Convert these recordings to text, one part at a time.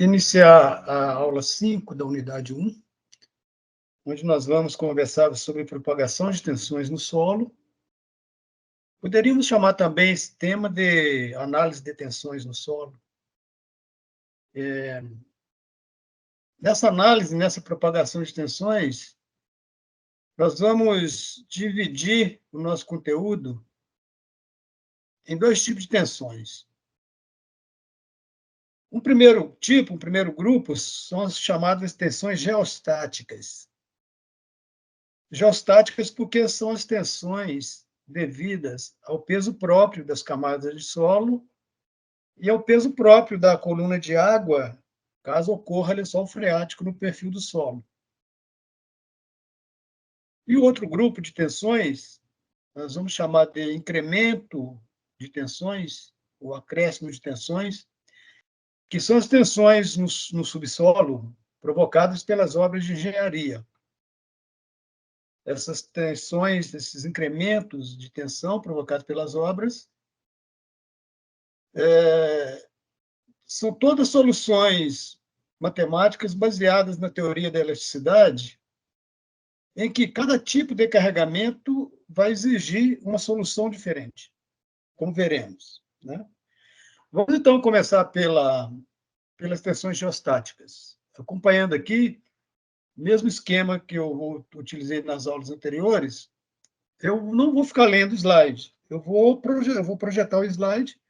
iniciar a aula 5 da unidade 1, onde nós vamos conversar sobre propagação de tensões no solo. Poderíamos chamar também esse tema de análise de tensões no solo. Nessa análise, nessa propagação de tensões, nós vamos dividir o nosso conteúdo em dois tipos de tensões. Um primeiro grupo, são as chamadas tensões geostáticas. Geostáticas porque são as tensões devidas ao peso próprio das camadas de solo e ao peso próprio da coluna de água, caso ocorra lençol freático no perfil do solo. E o outro grupo de tensões, nós vamos chamar de incremento de tensões, ou acréscimo de tensões, que são as tensões no subsolo provocadas pelas obras de engenharia. Essas tensões, esses incrementos de tensão provocados pelas obras, são todas soluções matemáticas baseadas na teoria da elasticidade, em que cada tipo de carregamento vai exigir uma solução diferente, como veremos, né? Vamos, então, começar pelas tensões geostáticas. Acompanhando aqui, mesmo esquema que eu utilizei nas aulas anteriores, eu não vou ficar lendo o slide. Eu vou projetar o slide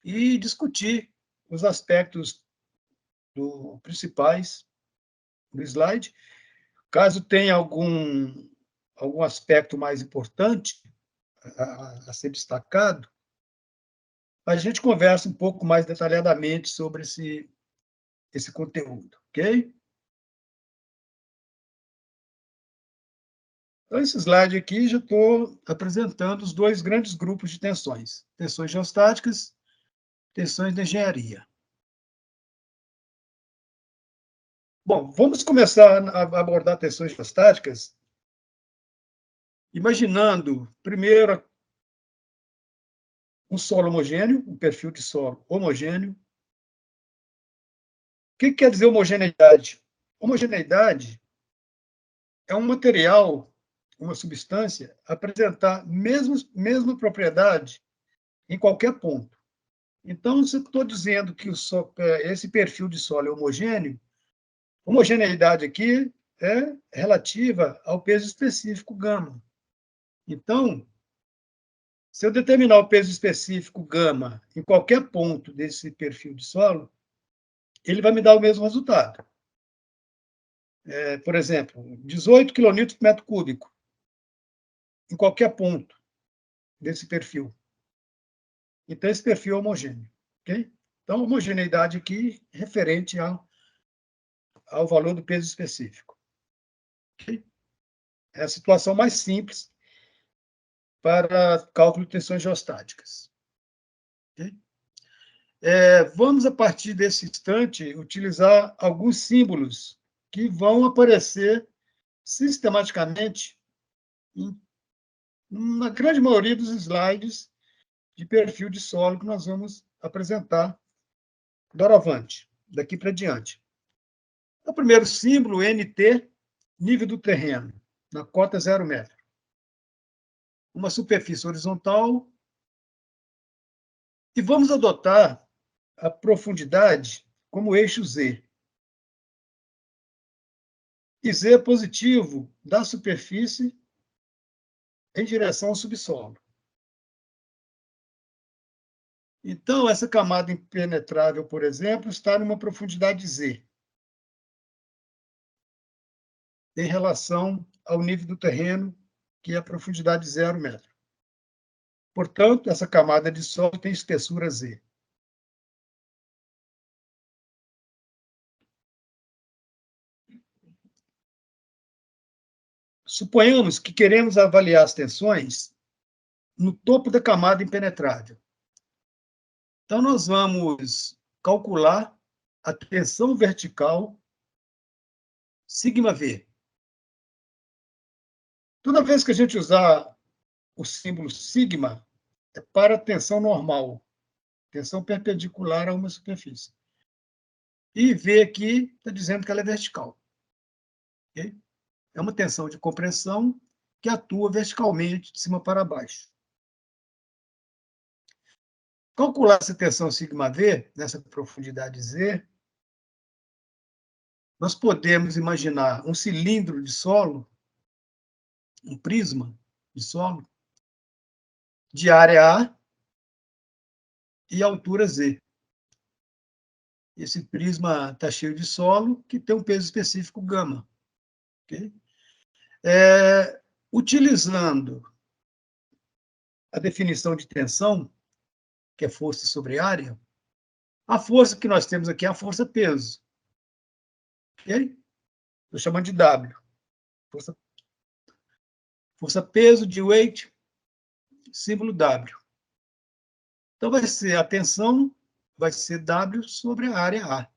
e discutir os aspectos principais do slide. Caso tenha algum aspecto mais importante a ser destacado, a gente conversa um pouco mais detalhadamente sobre esse conteúdo, ok? Então, esse slide aqui, já estou apresentando os dois grandes grupos de tensões: tensões geostáticas, tensões de engenharia. Bom, vamos começar a abordar tensões geostáticas imaginando, primeiro, um solo homogêneo, um perfil de solo homogêneo. O que quer dizer homogeneidade? Homogeneidade é um material, uma substância, apresentar mesma propriedade em qualquer ponto. Então, se eu estou dizendo que esse perfil de solo é homogêneo, homogeneidade aqui é relativa ao peso específico gama. Então, se eu determinar o peso específico gama em qualquer ponto desse perfil de solo, ele vai me dar o mesmo resultado. Por exemplo, 18 kN por metro cúbico, em qualquer ponto desse perfil. Então, esse perfil é homogêneo. Okay? Então, homogeneidade aqui referente ao valor do peso específico. Okay? É a situação mais simples para cálculo de tensões geostáticas. Okay? Vamos, a partir desse instante, utilizar alguns símbolos que vão aparecer sistematicamente na grande maioria dos slides de perfil de solo que nós vamos apresentar doravante, daqui para diante. O primeiro símbolo, NT, nível do terreno, na cota 0 metro. Uma superfície horizontal. E vamos adotar a profundidade como eixo Z. E Z é positivo da superfície em direção ao subsolo. Então, essa camada impenetrável, por exemplo, está numa profundidade Z, em relação ao nível do terreno, que é a profundidade 0 metro. Portanto, essa camada de solo tem espessura Z. Suponhamos que queremos avaliar as tensões no topo da camada impenetrável. Então, nós vamos calcular a tensão vertical σV. Toda vez que a gente usar o símbolo sigma, é para tensão normal, tensão perpendicular a uma superfície. E V aqui está dizendo que ela é vertical. Okay? É uma tensão de compressão que atua verticalmente de cima para baixo. Calcular essa tensão σV, nessa profundidade Z, nós podemos imaginar um cilindro de solo, um prisma de solo, de área A e altura Z. Esse prisma está cheio de solo, que tem um peso específico γ. Okay? Utilizando a definição de tensão, que é força sobre área, a força que nós temos aqui é a força-peso. Ok? Estou chamando de W. Força-peso de weight, símbolo W. Então, vai ser a tensão, vai ser W sobre a área A.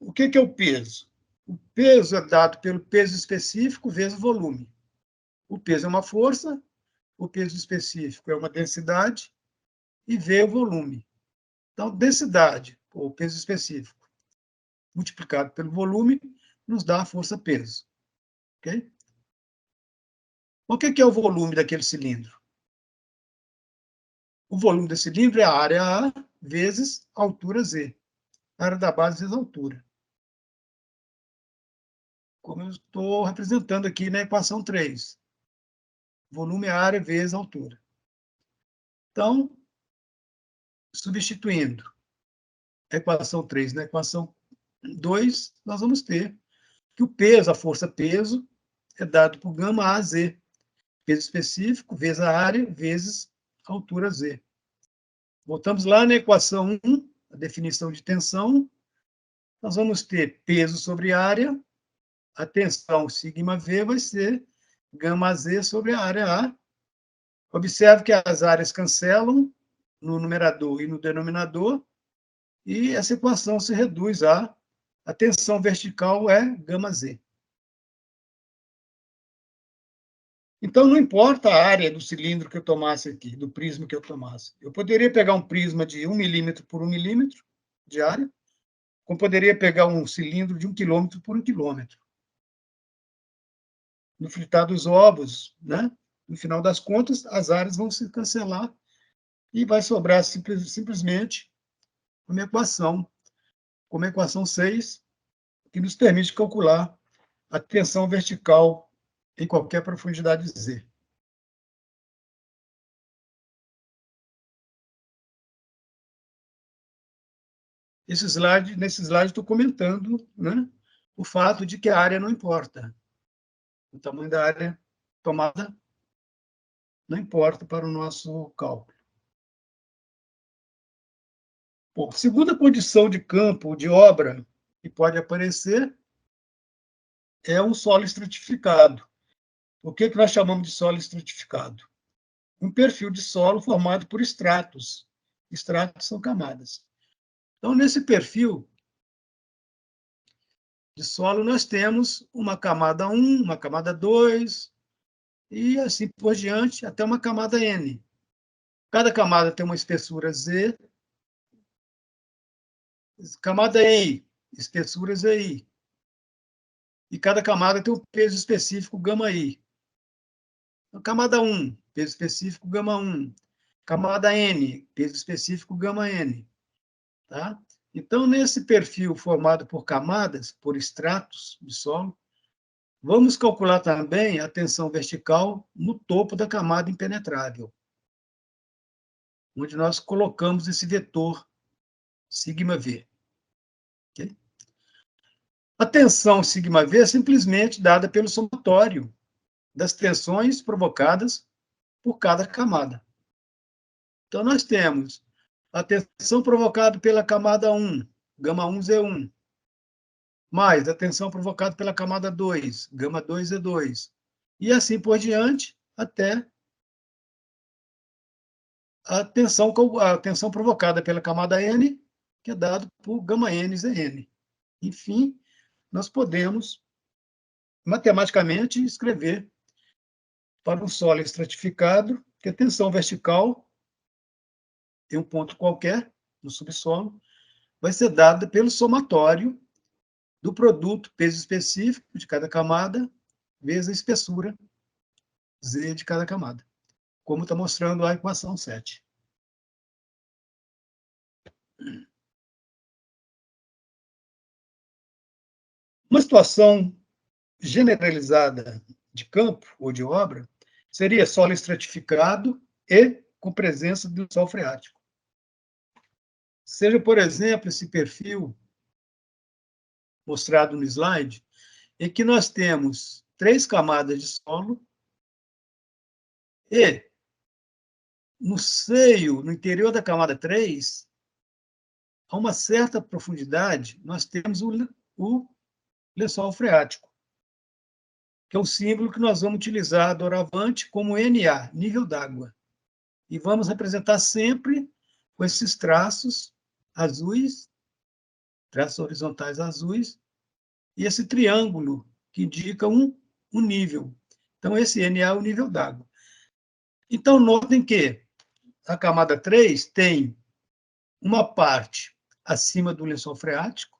O que é o peso? O peso é dado pelo peso específico vezes volume. O peso é uma força, o peso específico é uma densidade, e V é o volume. Então, densidade, ou peso específico, multiplicado pelo volume, nos dá a força-peso. Ok? O que é o volume daquele cilindro? O volume desse cilindro é a área A vezes a altura Z. A área da base vezes a altura. Como eu estou representando aqui na equação 3. Volume é a área vezes a altura. Então, substituindo a equação 3 na equação 2, nós vamos ter que o peso, a força-peso, é dado por γAz, peso específico, vezes a área, vezes a altura Z. Voltamos lá na equação 1, a definição de tensão. Nós vamos ter peso sobre área, a tensão σV vai ser γZ sobre a área A. Observe que as áreas cancelam no numerador e no denominador, e essa equação se reduz a tensão vertical é γZ. Então, não importa a área do cilindro que eu tomasse aqui, do prisma que eu tomasse. Eu poderia pegar um prisma de 1 milímetro por 1 milímetro de área, como poderia pegar um cilindro de 1 quilômetro por 1 quilômetro. No fritar dos ovos, né? No final das contas, as áreas vão se cancelar e vai sobrar simplesmente uma equação, como a equação 6, que nos permite calcular a tensão vertical em qualquer profundidade Z. Nesse slide, estou comentando, né, o fato de que a área não importa. O tamanho da área tomada não importa para o nosso cálculo. Bom, segunda condição de campo, de obra, que pode aparecer, é um solo estratificado. O que nós chamamos de solo estratificado? Um perfil de solo formado por estratos. Estratos são camadas. Então, nesse perfil de solo, nós temos uma camada 1, uma camada 2, e assim por diante, até uma camada N. Cada camada tem uma espessura Z, camada I, espessura ZI. E cada camada tem um peso específico γI. Então, camada 1, peso específico γ1. Camada N, peso específico γN. Tá? Então, nesse perfil formado por camadas, por estratos de solo, vamos calcular também a tensão vertical no topo da camada impenetrável, onde nós colocamos esse vetor σV. Okay? A tensão σV é simplesmente dada pelo somatório das tensões provocadas por cada camada. Então, nós temos a tensão provocada pela camada 1, γ1Z1, mais a tensão provocada pela camada 2, γ2Z2, e assim por diante, até a tensão provocada pela camada N, que é dado por γNZN. Enfim, nós podemos, matematicamente, escrever para um solo estratificado que a tensão vertical em um ponto qualquer, no subsolo, vai ser dada pelo somatório do produto peso específico de cada camada, vezes a espessura Z de cada camada, como está mostrando a equação 7. Uma situação generalizada de campo ou de obra seria solo estratificado e com presença do sol freático. Seja, por exemplo, esse perfil mostrado no slide, em que nós temos 3 camadas de solo e no seio, no interior da camada 3, a uma certa profundidade, nós temos o lençol freático, que é o símbolo que nós vamos utilizar doravante como NA, nível d'água. E vamos representar sempre com esses traços azuis, traços horizontais azuis, e esse triângulo que indica um nível. Então, esse NA é o nível d'água. Então, notem que a camada 3 tem uma parte acima do lençol freático,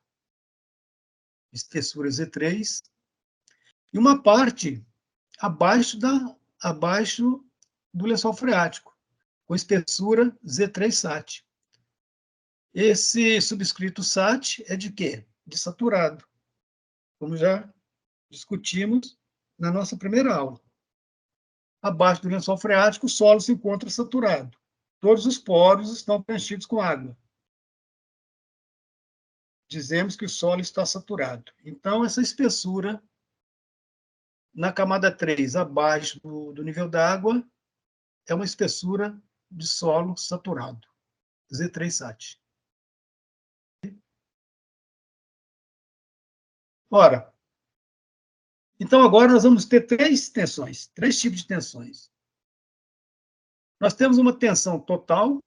espessura Z3, e uma parte abaixo do lençol freático, com espessura Z3 SAT. Esse subscrito SAT é de quê? De saturado, como já discutimos na nossa primeira aula. Abaixo do lençol freático, o solo se encontra saturado. Todos os poros estão preenchidos com água. Dizemos que o solo está saturado. Então, essa espessura na camada 3, abaixo do nível d'água, é uma espessura de solo saturado, Z3 SAT. Ora, então agora nós vamos ter 3 tensões, 3 tipos de tensões. Nós temos uma tensão total,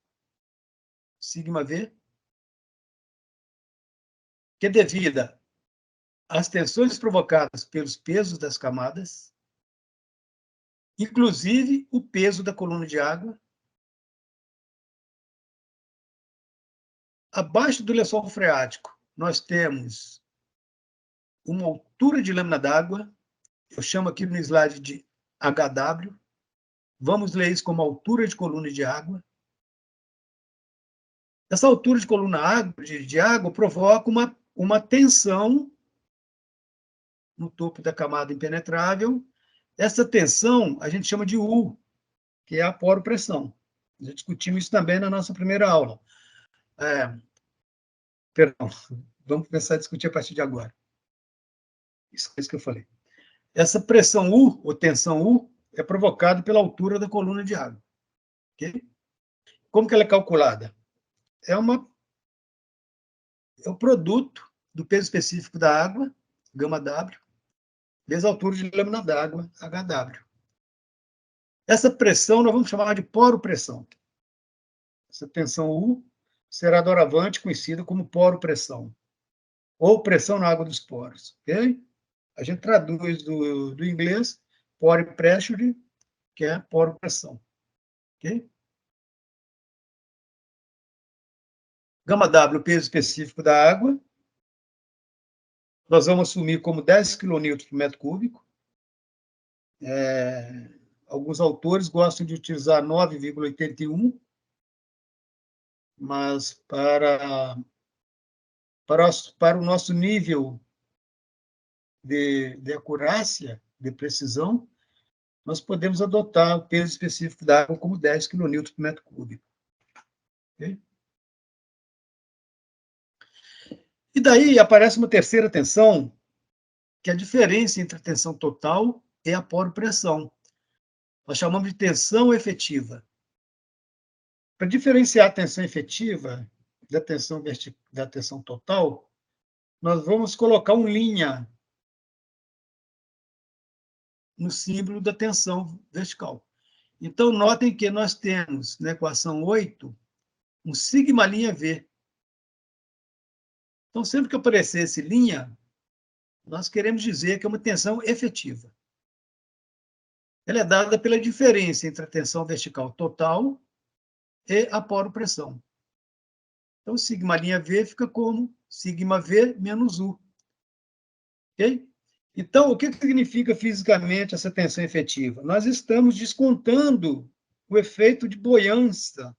σV, que é devida às tensões provocadas pelos pesos das camadas, inclusive o peso da coluna de água. Abaixo do lençol freático, nós temos uma altura de lâmina d'água, eu chamo aqui no slide de HW, vamos ler isso como altura de coluna de água. Essa altura de coluna de água provoca uma tensão no topo da camada impenetrável. Essa tensão a gente chama de U, que é a poropressão. Já discutimos isso também na nossa primeira aula. Perdão, vamos começar a discutir a partir de agora. Isso que eu falei. Essa pressão U, ou tensão U, é provocada pela altura da coluna de água. Okay? Como que ela é calculada? É o produto do peso específico da água, γW, vezes a altura de lâmina d'água, HW. Essa pressão nós vamos chamar de poropressão. Essa tensão U será doravante conhecida como poropressão, ou pressão na água dos poros. Okay? A gente traduz do inglês pore pressure, que é poropressão. Okay? γW, o peso específico da água, nós vamos assumir como 10 kN por metro cúbico. Alguns autores gostam de utilizar 9,81, mas para o nosso nível de acurácia, de precisão, nós podemos adotar o peso específico da água como 10 kN por metro cúbico. Okay? E daí aparece uma terceira tensão, que é a diferença entre a tensão total e a poropressão. Nós chamamos de tensão efetiva. Para diferenciar a tensão efetiva da tensão total, nós vamos colocar um linha no símbolo da tensão vertical. Então, notem que nós temos, na equação 8, um sigma' V. Então, sempre que aparecer esse linha, nós queremos dizer que é uma tensão efetiva. Ela é dada pela diferença entre a tensão vertical total e a poropressão. Então, σV fica como σV menos U. Ok? Então, o que significa fisicamente essa tensão efetiva? Nós estamos descontando o efeito de buoyança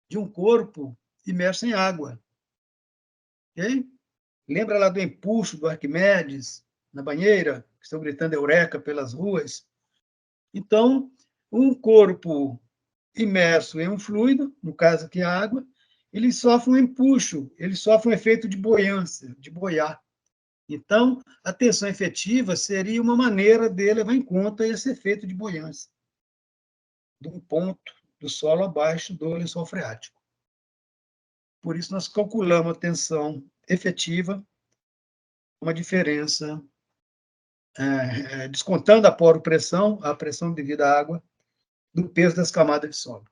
de um corpo imerso em água. Ok? Lembra lá do empuxo do Arquimedes na banheira, que estão gritando eureka pelas ruas? Então, um corpo imerso em um fluido, no caso aqui a água, ele sofre um empuxo, ele sofre um efeito de buoyança, de boiar. Então, a tensão efetiva seria uma maneira de levar em conta esse efeito de buoyança, de um ponto do solo abaixo do lençol freático. Por isso, nós calculamos a tensão efetiva, uma diferença, descontando a poropressão, a pressão devido à água, do peso das camadas de solo.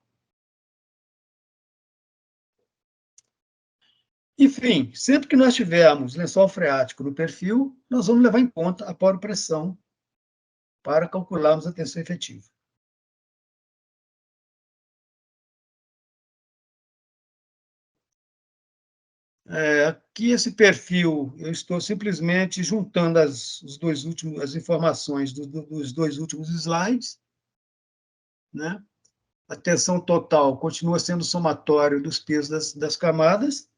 Enfim, sempre que nós tivermos lençol freático no perfil, nós vamos levar em conta a poropressão para calcularmos a tensão efetiva. Aqui esse perfil, eu estou simplesmente juntando as informações dos dois últimos slides, né? A tensão total continua sendo somatório dos pesos das camadas.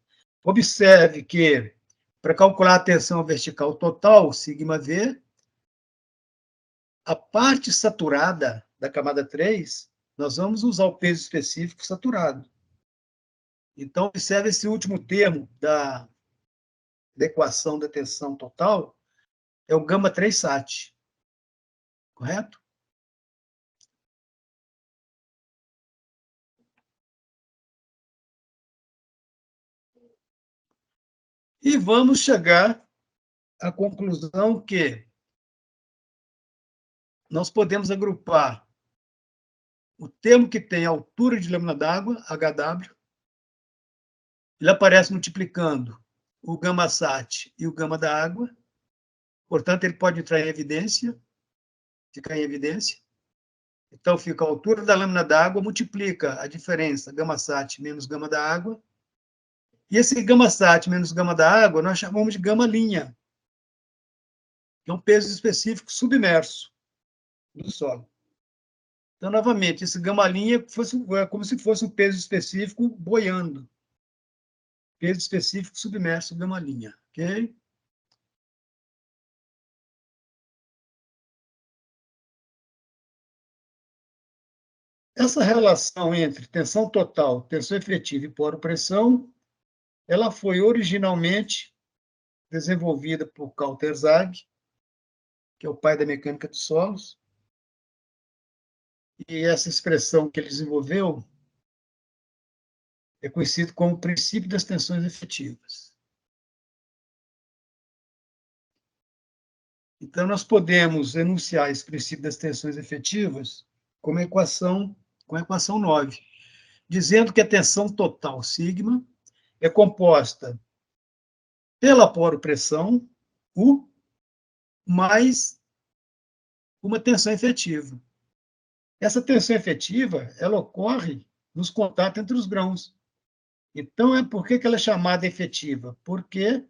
Observe que, para calcular a tensão vertical total, σV, a parte saturada da camada 3, nós vamos usar o peso específico saturado. Então, observe esse último termo da equação da tensão total, é o gama 3 sat. Correto? E vamos chegar à conclusão que nós podemos agrupar o termo que tem a altura de lâmina d'água, HW, ele aparece multiplicando o gama sat e o gama da água, portanto, ele pode entrar em evidência, ficar em evidência. Então, fica a altura da lâmina d'água, multiplica a diferença gama sat menos gama da água, e esse gama sat menos gama da água nós chamamos de gama linha, que é um peso específico submerso do solo. Então, novamente, esse gama linha é como se fosse um peso específico boiando. Peso específico submerso gama linha, ok? Essa relação entre tensão total, tensão efetiva e poropressão, ela foi originalmente desenvolvida por Carl Terzag, que é o pai da mecânica dos solos, e essa expressão que ele desenvolveu é conhecido como o princípio das tensões efetivas. Então, nós podemos enunciar esse princípio das tensões efetivas com a equação 9, dizendo que a tensão total, sigma, é composta pela poropressão, U, mais uma tensão efetiva. Essa tensão efetiva, ela ocorre nos contatos entre os grãos. Então, por que ela é chamada efetiva? Porque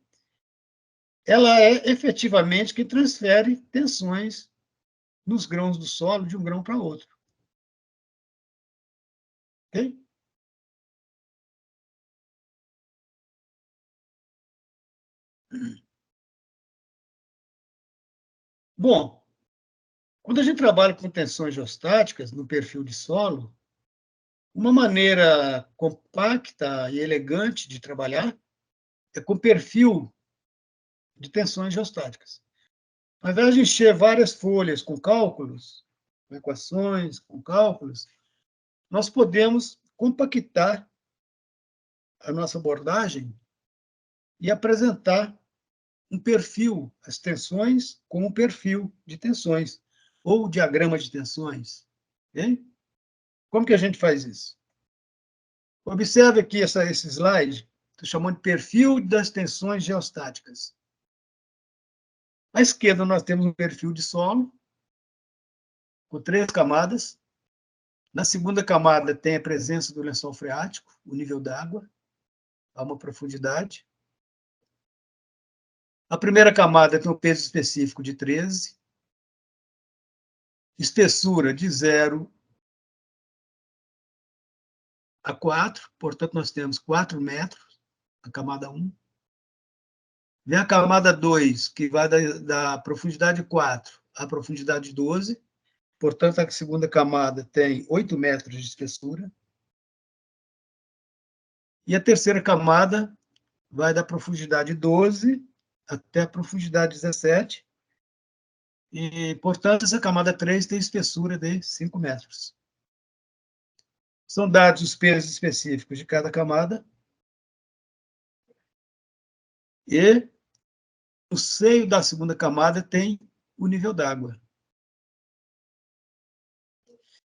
ela é efetivamente que transfere tensões nos grãos do solo de um grão para outro. Ok? Bom, quando a gente trabalha com tensões geostáticas no perfil de solo, uma maneira compacta e elegante de trabalhar é com perfil de tensões geostáticas. Ao invés de encher várias folhas com cálculos, com equações, com cálculos, nós podemos compactar a nossa abordagem e apresentar um perfil, as tensões como um perfil de tensões, ou diagrama de tensões. Okay? Como que a gente faz isso? Observe aqui esse slide, estou chamando de perfil das tensões geostáticas. À esquerda, nós temos um perfil de solo, com 3 camadas. Na segunda camada tem a presença do lençol freático, o nível d'água, a uma profundidade. A primeira camada tem um peso específico de 13, espessura de 0 a 4, portanto, nós temos 4 metros, a camada 1. Vem a camada 2, que vai da profundidade 4 à profundidade 12, portanto, a segunda camada tem 8 metros de espessura. E a terceira camada vai da profundidade 12 até a profundidade 17, e, portanto, essa camada 3 tem espessura de 5 metros. São dados os pesos específicos de cada camada. E no seio da segunda camada tem o nível d'água.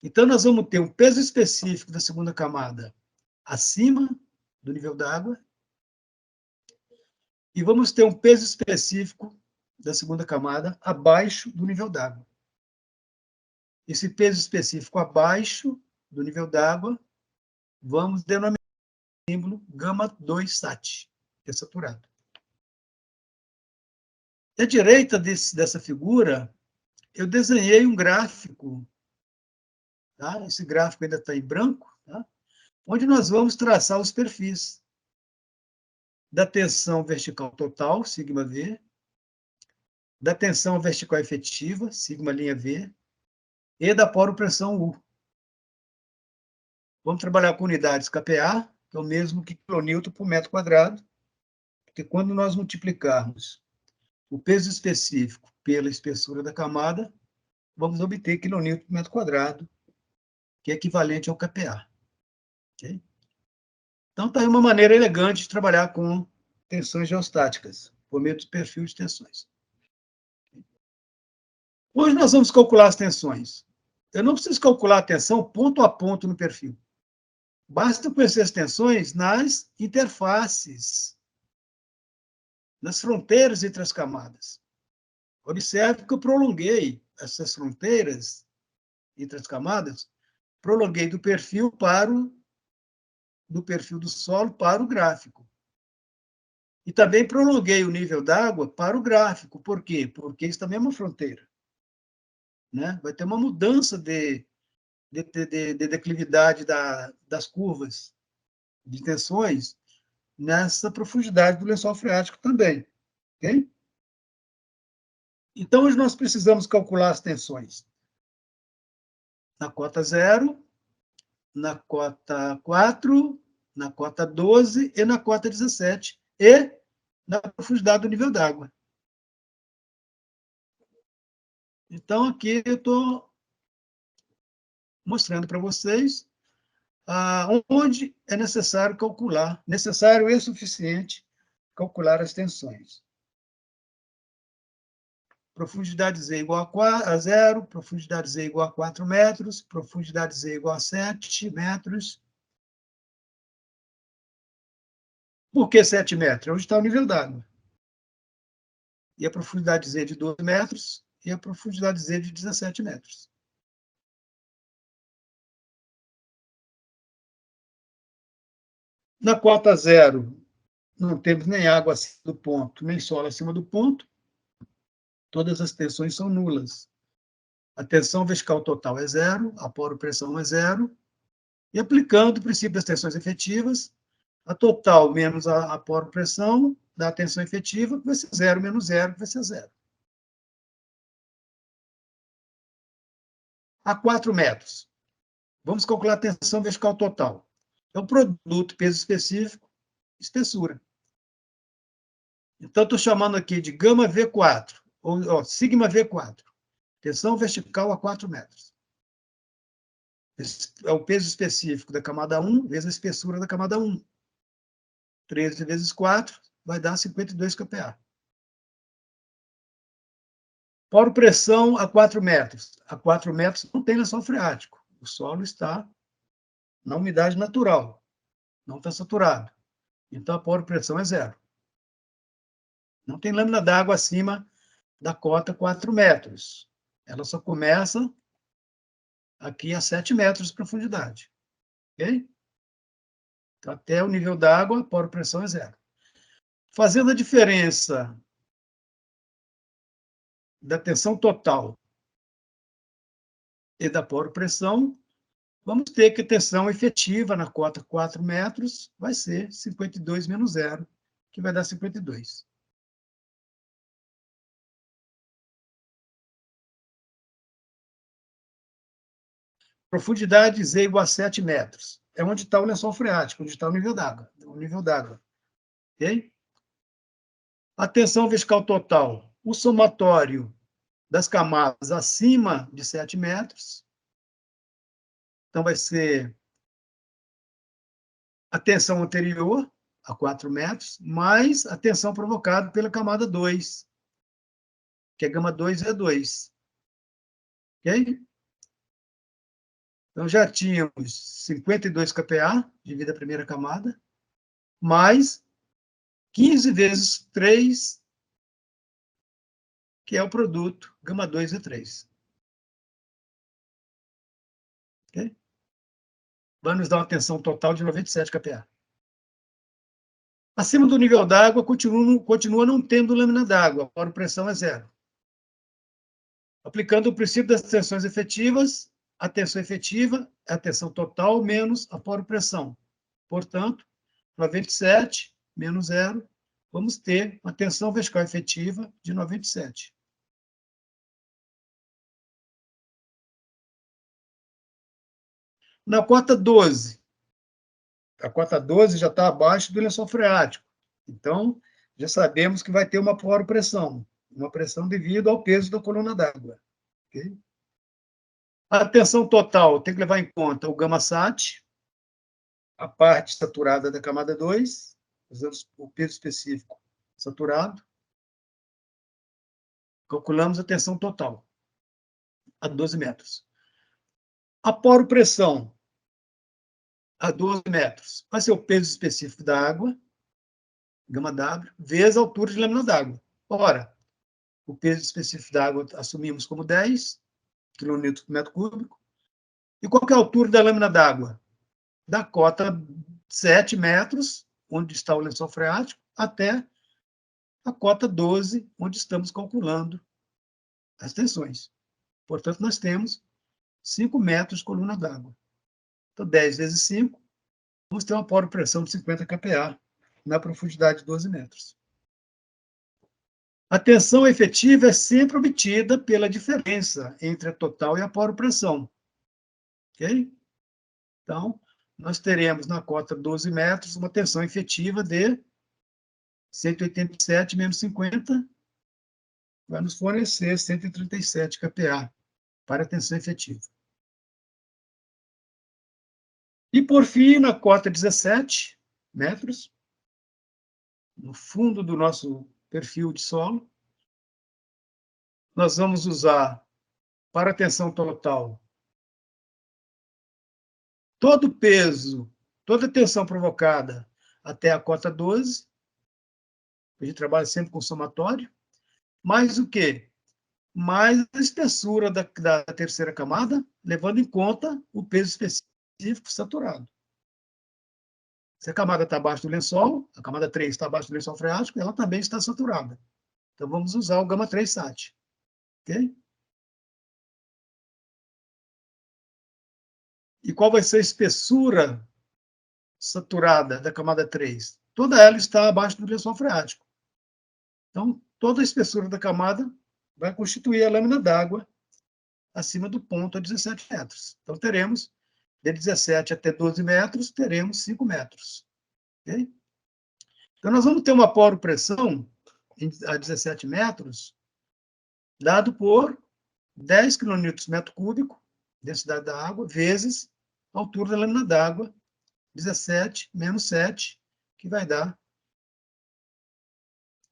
Então, nós vamos ter um peso específico da segunda camada acima do nível d'água e vamos ter um peso específico da segunda camada abaixo do nível d'água. Esse peso específico abaixo do nível d'água vamos denominar o símbolo γ2sat, que é saturado. À direita dessa figura, eu desenhei um gráfico, tá? Esse gráfico ainda está em branco, tá? Onde nós vamos traçar os perfis da tensão vertical total, σV, da tensão vertical efetiva, σ', e da poropressão U. Vamos trabalhar com unidades kPa, que é o mesmo que kN por metro quadrado, porque quando nós multiplicarmos o peso específico pela espessura da camada, vamos obter kN por metro quadrado, que é equivalente ao kPa. Okay? Então, está aí uma maneira elegante de trabalhar com tensões geostáticas, por meio do perfil de tensões. Hoje nós vamos calcular as tensões. Eu não preciso calcular a tensão ponto a ponto no perfil. Basta conhecer as tensões nas interfaces, nas fronteiras entre as camadas. Observe que eu prolonguei essas fronteiras entre as camadas, prolonguei do perfil do solo para o gráfico. E também prolonguei o nível d'água para o gráfico. Por quê? Porque isso também é uma fronteira. Né? Vai ter uma mudança de declividade das curvas de tensões nessa profundidade do lençol freático também. Okay? Então, hoje nós precisamos calcular as tensões na cota 0, na cota 4, na cota 12 e na cota 17, e na profundidade do nível d'água. Então, aqui eu estou mostrando para vocês onde é necessário calcular, necessário e suficiente calcular as tensões. Profundidade Z igual a 0, profundidade Z igual a 4 metros, profundidade Z igual a 7 metros. Por que 7 metros? Onde está o nível d'água. E a profundidade Z de 12 metros e a profundidade Z de 17 metros. Na cota 0, não temos nem água acima do ponto, nem solo acima do ponto. Todas as tensões são nulas. A tensão vertical total é 0, a poropressão é 0. E aplicando o princípio das tensões efetivas, a total menos a poropressão da tensão efetiva vai ser 0 menos 0, vai ser 0. A 4 metros. Vamos calcular a tensão vertical total. É o produto peso específico, espessura. Então, estou chamando aqui de gama V4, ou sigma V4. Tensão vertical a 4 metros. Esse é o peso específico da camada 1 vezes a espessura da camada 1. 13 vezes 4 vai dar 52 kPa. Poropressão a 4 metros. A 4 metros não tem lençol freático. O solo está na umidade natural. Não está saturado. Então, a poropressão é 0. Não tem lâmina d'água acima da cota 4 metros. Ela só começa aqui a 7 metros de profundidade. Ok? Então, até o nível d'água, a poro-pressão é zero. Fazendo a diferença da tensão total e da poro-pressão, vamos ter que a tensão efetiva na cota 4 metros vai ser 52 menos zero, que vai dar 52. Profundidade Z igual a 7 metros. É onde está o lençol freático, onde está o nível d'água. Ok? A tensão vertical total, o somatório das camadas acima de 7 metros. Então, vai ser a tensão anterior, a 4 metros, mais a tensão provocada pela camada 2, que é gama 2 é 2. Ok? Então, já tínhamos 52 kPa, devido à primeira camada, mais 15 vezes 3, que é o produto gama 2 e 3. Okay? Vai nos dar uma tensão total de 97 kPa. Acima do nível d'água, continua não tendo lâmina d'água, a poro-pressão é zero. Aplicando o princípio das tensões efetivas, a tensão efetiva é a tensão total menos a poro-pressão. Portanto, 97 menos zero, vamos ter uma tensão vertical efetiva de 97. Na cota 12, a cota 12 já está abaixo do lençol freático. Então, já sabemos que vai ter uma poro-pressão, uma pressão devido ao peso da coluna d'água. Okay? A tensão total tem que levar em conta o gama-sat, a parte saturada da camada 2, usando o peso específico saturado. Calculamos a tensão total, a 12 metros. A poro-pressão, a 12 metros, vai ser o peso específico da água, gama W, vezes a altura de lâmina d'água. Ora, o peso específico da água assumimos como 10 kN por metro cúbico. E qual é a altura da lâmina d'água? Da cota 7 metros, onde está o lençol freático, até a cota 12, onde estamos calculando as tensões. Portanto, nós temos 5 metros de coluna d'água. Então, 10 vezes 5, vamos ter uma poro-pressão de 50 kPa na profundidade de 12 metros. A tensão efetiva é sempre obtida pela diferença entre a total e a poro-pressão. Ok? Então, nós teremos na cota 12 metros uma tensão efetiva de 187 menos 50, vai nos fornecer 137 kPa para a tensão efetiva. E, por fim, na cota 17 metros, no fundo do nosso perfil de solo, nós vamos usar para a tensão total todo o peso, toda a tensão provocada até a cota 12, a gente trabalha sempre com somatório, mais o quê? Mais a espessura da terceira camada, levando em conta o peso específico saturado. Se a camada está abaixo do lençol, a camada 3 está abaixo do lençol freático, ela também está saturada. Então, vamos usar o gama 3 SAT. Ok? E qual vai ser a espessura saturada da camada 3? Toda ela está abaixo do lençol freático. Então, toda a espessura da camada vai constituir a lâmina d'água acima do ponto a 17 metros. Então, teremos, de 17 até 12 metros, teremos 5 metros. Okay? Então, nós vamos ter uma poro-pressão a 17 metros, dado por 10 kN metro cúbico, densidade da água, vezes a altura da lâmina d'água, 17 menos 7, que vai dar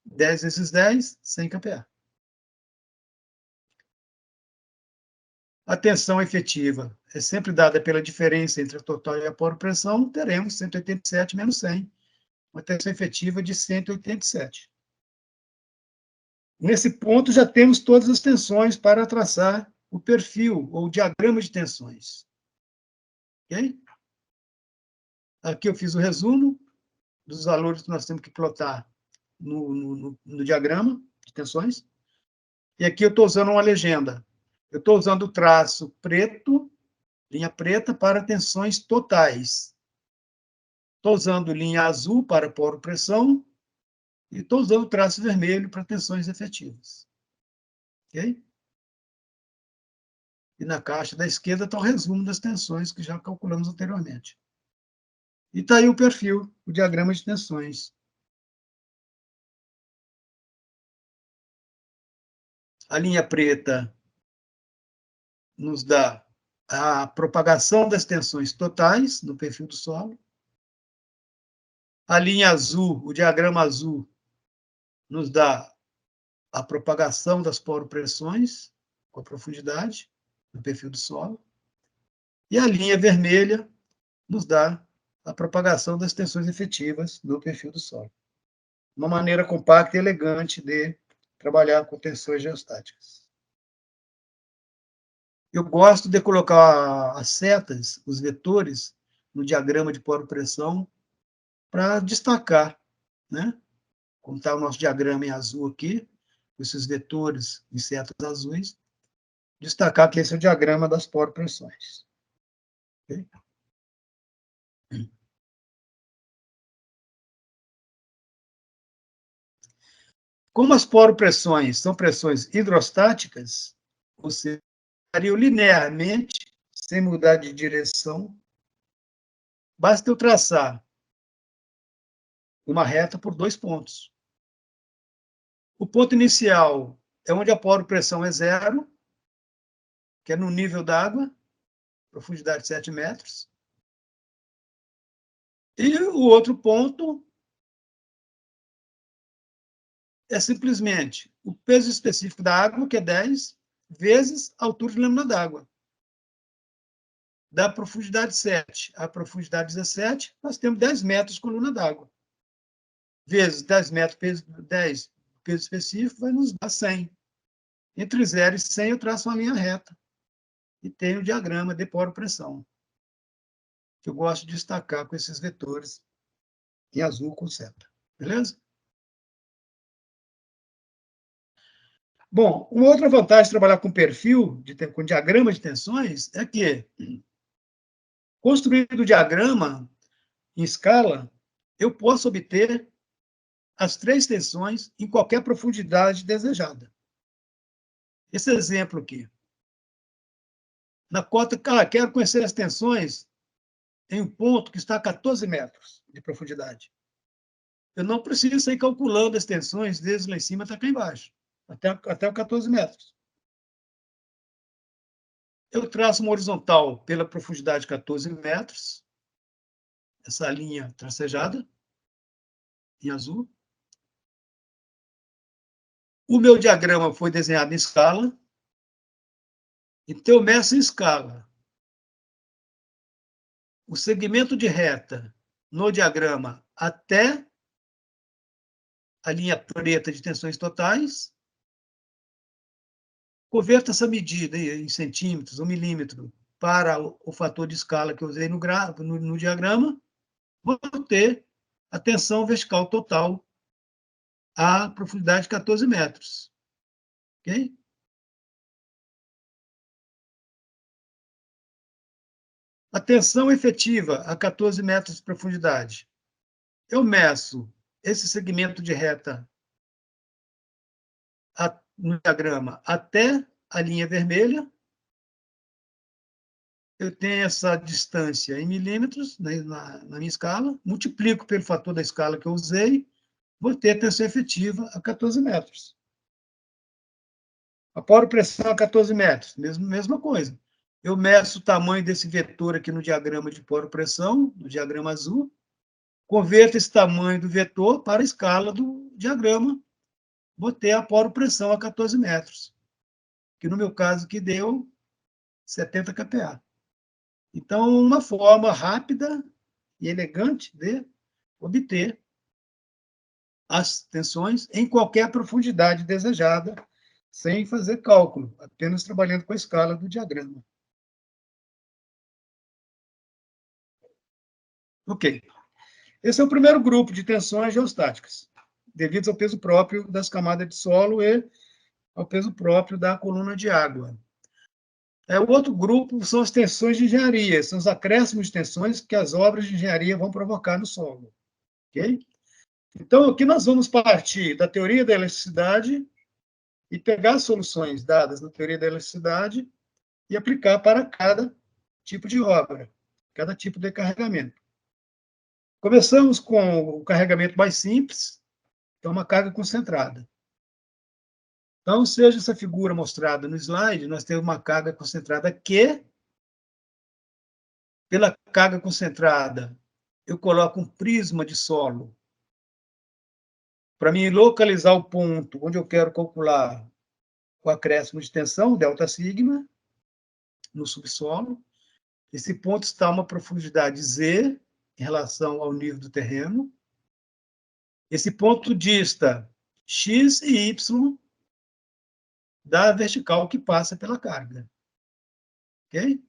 10 vezes 10, 100 kPa. A tensão efetiva é sempre dada pela diferença entre a total e a poro-pressão, teremos 187 menos 100, uma tensão efetiva de 187. Nesse ponto, já temos todas as tensões para traçar o perfil ou o diagrama de tensões. Ok? Aqui eu fiz o resumo dos valores que nós temos que plotar no diagrama de tensões. E aqui eu estou usando uma legenda. Eu estou usando o traço preto, linha preta, para tensões totais. Estou usando linha azul para poro-pressão e estou usando o traço vermelho para tensões efetivas. Ok? E na caixa da esquerda está o resumo das tensões que já calculamos anteriormente. E está aí o perfil, o diagrama de tensões. A linha preta nos dá a propagação das tensões totais no perfil do solo. A linha azul, o diagrama azul, nos dá a propagação das poropressões com a profundidade no perfil do solo. E a linha vermelha nos dá a propagação das tensões efetivas no perfil do solo. Uma maneira compacta e elegante de trabalhar com tensões geostáticas. Eu gosto de colocar as setas, os vetores, no diagrama de poropressão para destacar, né? Como está o nosso diagrama em azul aqui, com esses vetores em setas azuis, destacar que esse é o diagrama das poropressões. Okay? Como as poropressões são pressões hidrostáticas, ou seja, variam linearmente, sem mudar de direção, basta eu traçar uma reta por 2 pontos. O ponto inicial é onde a poropressão é zero, que é no nível d'água, profundidade de 7 metros. E o outro ponto é simplesmente o peso específico da água, que é 10, vezes a altura de lâmina d'água. Da profundidade 7 à profundidade 17, nós temos 10 metros coluna d'água. Vezes 10 metros, peso específico, vai nos dar 100. Entre 0 e 100, eu traço uma linha reta. E tenho o diagrama de poropressão, que eu gosto de destacar com esses vetores em azul com seta. Beleza? Bom, uma outra vantagem de trabalhar com perfil, com diagrama de tensões, é que, construindo o diagrama em escala, eu posso obter as 3 tensões em qualquer profundidade desejada. Esse exemplo aqui. Na cota, quero conhecer as tensões em um ponto que está a 14 metros de profundidade. Eu não preciso sair calculando as tensões desde lá em cima até cá embaixo, até os 14 metros. Eu traço uma horizontal pela profundidade de 14 metros, essa linha tracejada, em azul. O meu diagrama foi desenhado em escala, então eu meço em escala o segmento de reta no diagrama até a linha preta de tensões totais, converto essa medida em centímetros ou milímetro para o fator de escala que eu usei no diagrama, vou ter a tensão vertical total à profundidade de 14 metros. Ok? A tensão efetiva a 14 metros de profundidade. Eu meço esse segmento de reta no diagrama até a linha vermelha. Eu tenho essa distância em milímetros, né, na minha escala, multiplico pelo fator da escala que eu usei, vou ter a tensão efetiva a 14 metros. A poropressão a 14 metros, mesma coisa. Eu meço o tamanho desse vetor aqui no diagrama de poropressão, no diagrama azul, converto esse tamanho do vetor para a escala do diagrama, vou ter a poropressão a 14 metros, que no meu caso aqui deu 70 kPa. Então, uma forma rápida e elegante de obter as tensões em qualquer profundidade desejada, sem fazer cálculo, apenas trabalhando com a escala do diagrama. Ok. Esse é o primeiro grupo de tensões geostáticas, devido ao peso próprio das camadas de solo e ao peso próprio da coluna de água. O outro grupo são as tensões de engenharia, são os acréscimos de tensões que as obras de engenharia vão provocar no solo. Ok? Então, aqui nós vamos partir da teoria da elasticidade e pegar as soluções dadas na teoria da elasticidade e aplicar para cada tipo de obra, cada tipo de carregamento. Começamos com o carregamento mais simples, que é uma carga concentrada. Então, seja essa figura mostrada no slide, nós temos uma carga concentrada Q. Pela carga concentrada, eu coloco um prisma de solo para mim localizar o ponto onde eu quero calcular o acréscimo de tensão, delta sigma, no subsolo. Esse ponto está a uma profundidade Z em relação ao nível do terreno. Esse ponto dista X e Y da vertical que passa pela carga. Ok?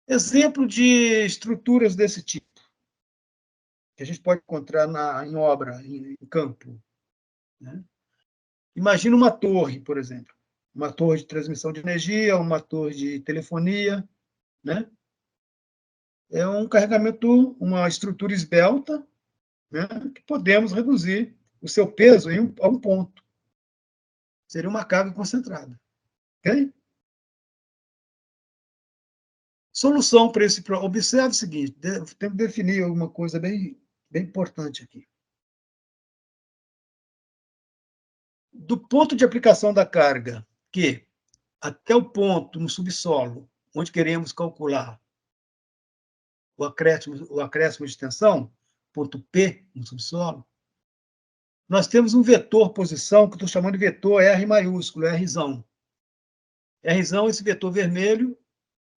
Exemplo de estruturas desse tipo, que a gente pode encontrar em obra, em campo. Né? Imagina uma torre, por exemplo. Uma torre de transmissão de energia, uma torre de telefonia. Né? É um carregamento, uma estrutura esbelta, né, que podemos reduzir o seu peso a um ponto. Seria uma carga concentrada. Ok? Solução para esse problema. Observe o seguinte, temos que definir uma coisa bem importante aqui. Do ponto de aplicação da carga, que até o ponto no subsolo, onde queremos calcular o acréscimo de tensão, ponto P no subsolo, nós temos um vetor posição, que eu estou chamando de vetor R maiúsculo, Rzão. Rzão, esse vetor vermelho,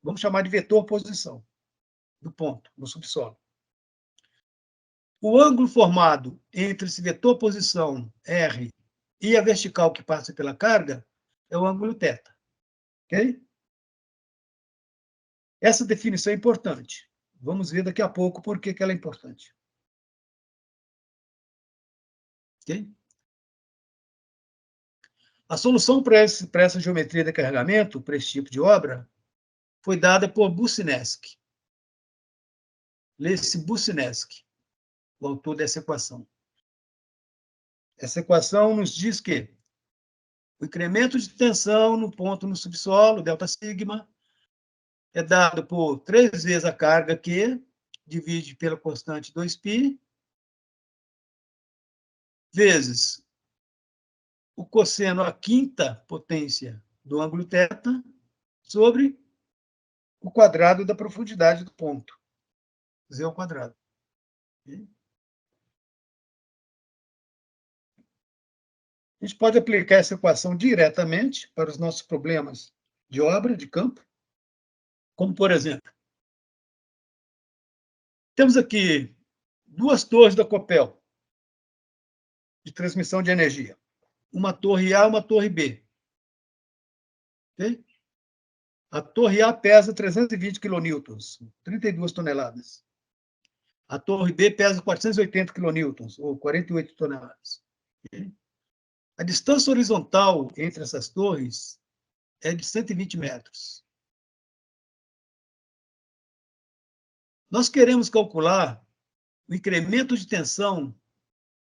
vamos chamar de vetor posição do ponto, no subsolo. O ângulo formado entre esse vetor posição, R, e a vertical que passa pela carga, é o ângulo θ. Ok? Essa definição é importante. Vamos ver daqui a pouco por que ela é importante. Ok? A solução para essa geometria de carregamento, para esse tipo de obra, foi dada por Boussinesq. Lê-se Boussinesq, o autor dessa equação. Essa equação nos diz que o incremento de tensão no ponto no subsolo, delta sigma, é dado por 3 vezes a carga Q, divide pela constante 2π, vezes o cosseno à quinta potência do ângulo θ, sobre o quadrado da profundidade do ponto, Z ao quadrado. A gente pode aplicar essa equação diretamente para os nossos problemas de obra, de campo, como, por exemplo, temos aqui 2 torres da Copel, de transmissão de energia. Uma torre A e uma torre B. Okay? A torre A pesa 320 quilonewtons, 32 toneladas. A torre B pesa 480 quilonewtons, ou 48 toneladas. Okay? A distância horizontal entre essas torres é de 120 metros. Nós queremos calcular o incremento de tensão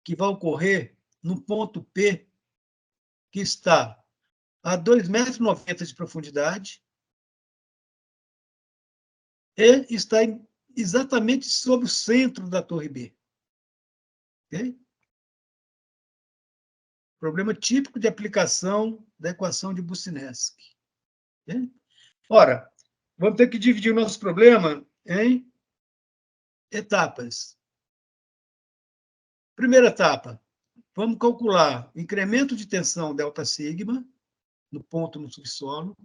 que vai ocorrer no ponto P, que está a 2,90 metros de profundidade e está exatamente sobre o centro da torre B. Okay? Problema típico de aplicação da equação de Boussinesq. Okay? Ora, vamos ter que dividir o nosso problema em etapas. Primeira etapa, vamos calcular o incremento de tensão delta sigma no ponto no subsolo,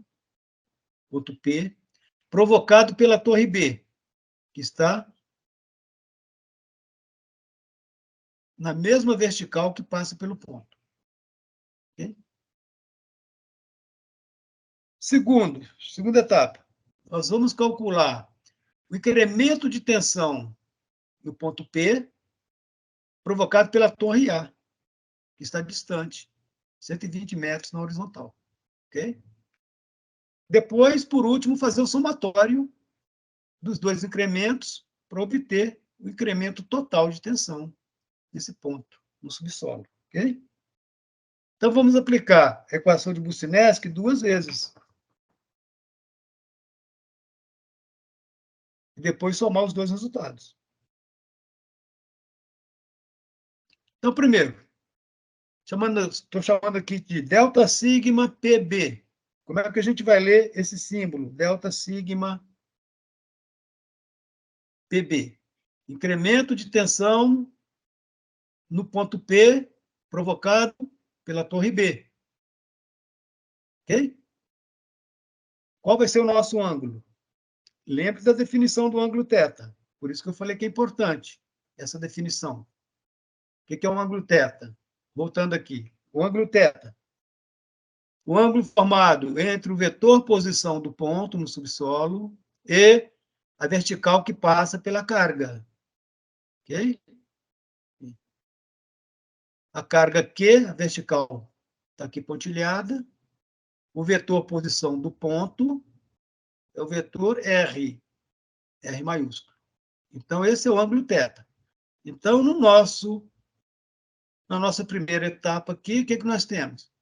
ponto P, provocado pela torre B, que está na mesma vertical que passa pelo ponto. Okay? Segunda etapa, nós vamos calcular o incremento de tensão no ponto P provocado pela torre A, que está distante, 120 metros na horizontal. Ok? Depois, por último, fazer o somatório dos dois incrementos para obter o incremento total de tensão nesse ponto, no subsolo. Ok? Então, vamos aplicar a equação de Boussinesq duas vezes. E depois somar os dois resultados. Então, primeiro, estou chamando aqui de delta sigma PB. Como é que a gente vai ler esse símbolo? Delta sigma PB. Incremento de tensão no ponto P provocado pela torre B. Ok? Qual vai ser o nosso ângulo? Lembre da definição do ângulo θ. Por isso que eu falei que é importante essa definição. O que é um ângulo θ? Voltando aqui. O ângulo θ. O ângulo formado entre o vetor posição do ponto no subsolo e a vertical que passa pela carga. Ok? A carga Q, a vertical, está aqui pontilhada. O vetor posição do ponto é o vetor R, R maiúsculo. Então, esse é o ângulo θ. Então, na nossa primeira etapa aqui, o que nós temos?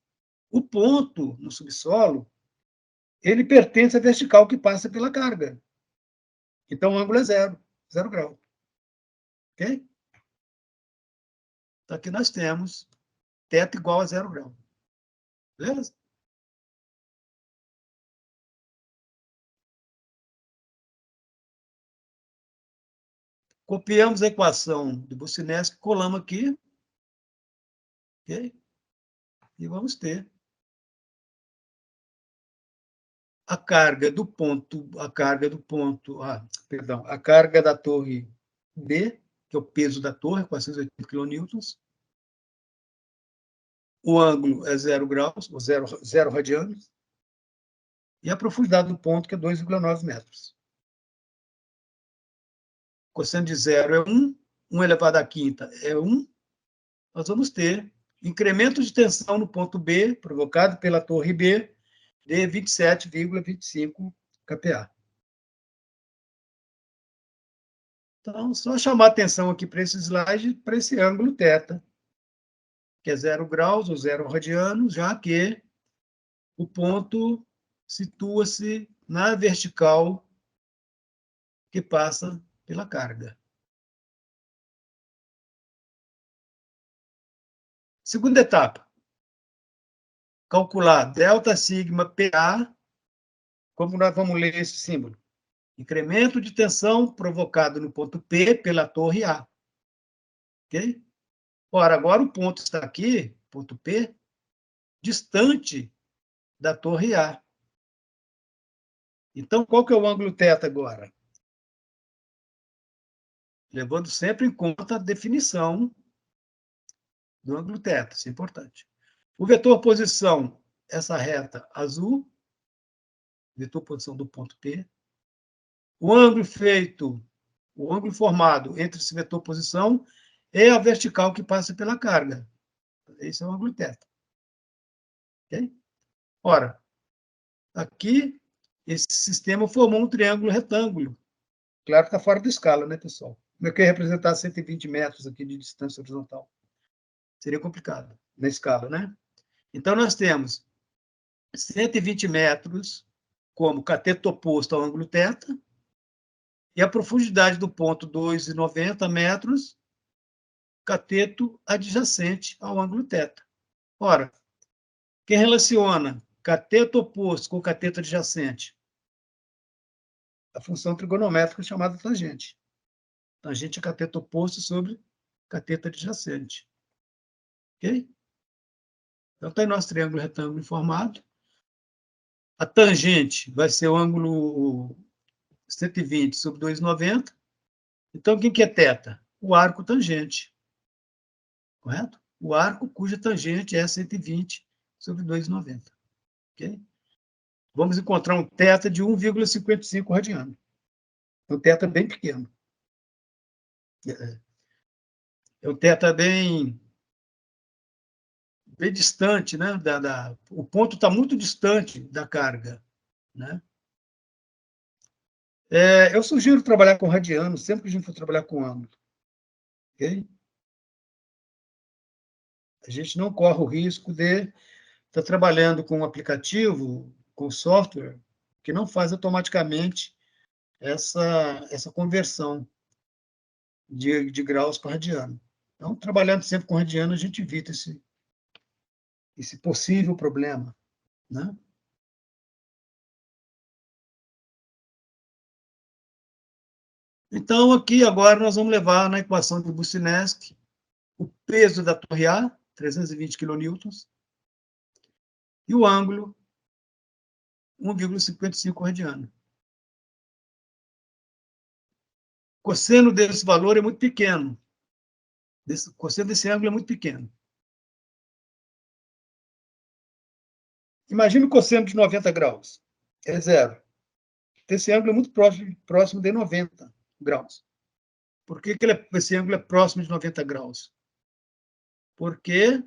O ponto no subsolo, ele pertence à vertical que passa pela carga. Então, o ângulo é zero grau. Ok? Então, aqui nós temos θ igual a 0 grau. Beleza? Copiamos a equação de Boussinesq, colamos aqui. Ok? E vamos ter a carga do ponto, a carga da torre B, que é o peso da torre, 480 kN. O ângulo é 0 graus, ou 0 radianos, e a profundidade do ponto, que é 2,9 metros. Cosseno de 0 é 1, 1 elevado à quinta é 1. Nós vamos ter incremento de tensão no ponto B, provocado pela torre B, de 27,25 kPa. Então, só chamar atenção aqui para esse slide, para esse ângulo θ, que é 0 graus ou 0 radianos, já que o ponto situa-se na vertical que passa pela carga. Segunda etapa. Calcular delta sigma PA. Como nós vamos ler esse símbolo? Incremento de tensão provocado no ponto P pela torre A. Ok? Ora, agora o ponto está aqui, ponto P, distante da torre A. Então, qual que é o ângulo θ agora? Levando sempre em conta a definição do ângulo θ, isso é importante. O vetor posição, essa reta azul, vetor posição do ponto P. O ângulo formado entre esse vetor posição é a vertical que passa pela carga. Esse é o ângulo θ. Ok? Ora, aqui, esse sistema formou um triângulo retângulo. Claro que está fora da escala, né, pessoal? Como é que eu ia representar 120 metros aqui de distância horizontal? Seria complicado na escala, né? Então, nós temos 120 metros como cateto oposto ao ângulo θ, e a profundidade do ponto 2,90 metros, cateto adjacente ao ângulo θ. Ora, quem relaciona cateto oposto com cateto adjacente? A função trigonométrica chamada tangente. Tangente é cateto oposto sobre cateto adjacente. Ok? Então, está aí nosso triângulo retângulo formado. A tangente vai ser o ângulo 120 sobre 2,90. Então, quem que é θ? O arco tangente. Correto? O arco cuja tangente é 120 sobre 2,90. Ok? vamos encontrar um θ de 1,55 radiano. Um θ bem pequeno. É um θ bem distante, né? O ponto está muito distante da carga, né? Eu sugiro trabalhar com radiano sempre que a gente for trabalhar com ângulo. Okay? A gente não corre o risco de estar trabalhando com um aplicativo, com software, que não faz automaticamente essa conversão de graus para radiano. Então, trabalhando sempre com radiano, a gente evita esse possível problema, né? Então, aqui agora nós vamos levar na equação de Boussinesq o peso da torre A, 320 kN, e o ângulo, 1,55 radiano. O cosseno desse valor é muito pequeno. O cosseno desse ângulo é muito pequeno. Imagina o cosseno de 90 graus. É zero. Esse ângulo é muito próximo de 90 graus. Por que esse ângulo é próximo de 90 graus? Porque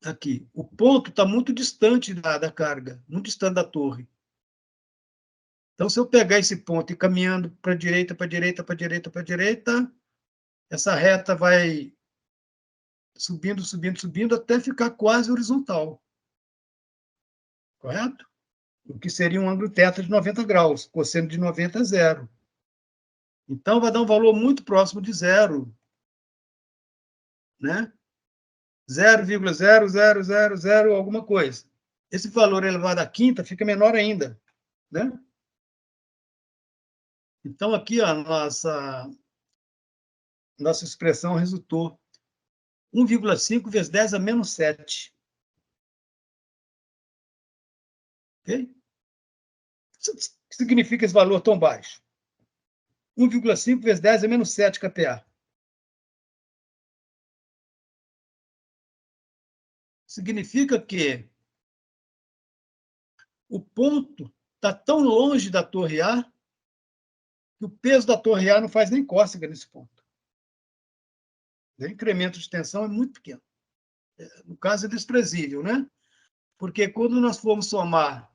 aqui, o ponto está muito distante da carga, muito distante da torre. Então, se eu pegar esse ponto e ir caminhando para a direita, para a direita, para a direita, para a direita, essa reta vai subindo, subindo, subindo, até ficar quase horizontal. Correto? O que seria um ângulo θ de 90 graus. Cosseno de 90 é zero. Então, vai dar um valor muito próximo de zero, né? 0,0000 alguma coisa. Esse valor elevado à quinta fica menor ainda, né? Então, aqui a nossa expressão resultou 1,5 vezes 10 a menos 7. Ok? O que significa esse valor tão baixo? 1,5 vezes 10 a menos 7 kPa. Significa que o ponto está tão longe da torre A que o peso da torre A não faz nem cócega nesse ponto. O incremento de tensão é muito pequeno. No caso, é desprezível, né? Porque quando nós formos somar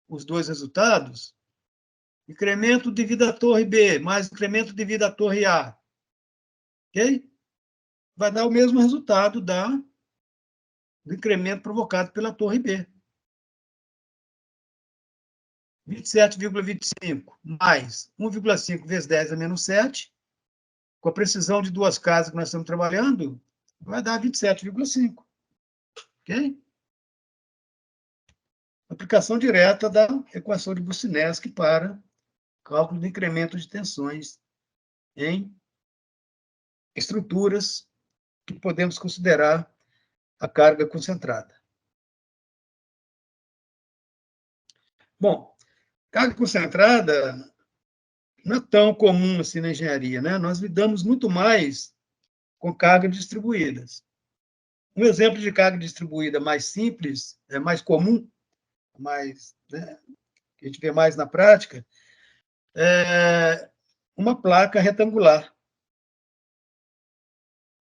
os dois resultados, incremento devido à torre B mais incremento devido à torre A, ok? Vai dar o mesmo resultado do incremento provocado pela torre B. 27,25 mais 1,5 vezes 10 a menos 7, com a precisão de duas casas que nós estamos trabalhando, vai dar 27,5. Ok? Aplicação direta da equação de Boussinesq para cálculo do incremento de tensões em estruturas que podemos considerar a carga concentrada. Bom, carga concentrada não é tão comum assim na engenharia, né? Nós lidamos muito mais com cargas distribuídas. Um exemplo de carga distribuída mais simples, mais comum, né, que a gente vê mais na prática, é uma placa retangular.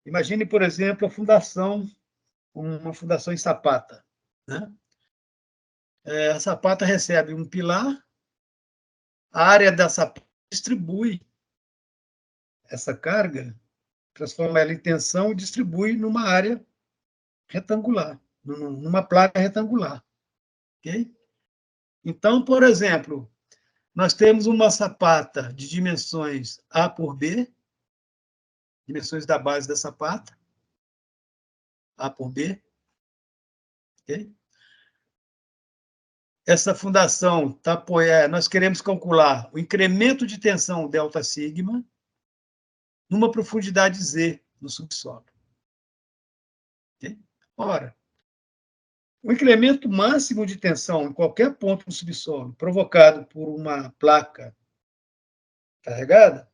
Imagine, por exemplo, uma fundação em sapata, né? A sapata recebe um pilar, a área da sapata distribui essa carga, transforma ela em tensão e distribui numa área retangular, numa placa retangular. Okay? Então, por exemplo, nós temos uma sapata de dimensões A por B, dimensões da base da sapata, A por B. Okay? Essa fundação está apoiada, nós queremos calcular o incremento de tensão delta sigma numa profundidade Z no subsolo. Okay? Ora, o incremento máximo de tensão em qualquer ponto do subsolo provocado por uma placa carregada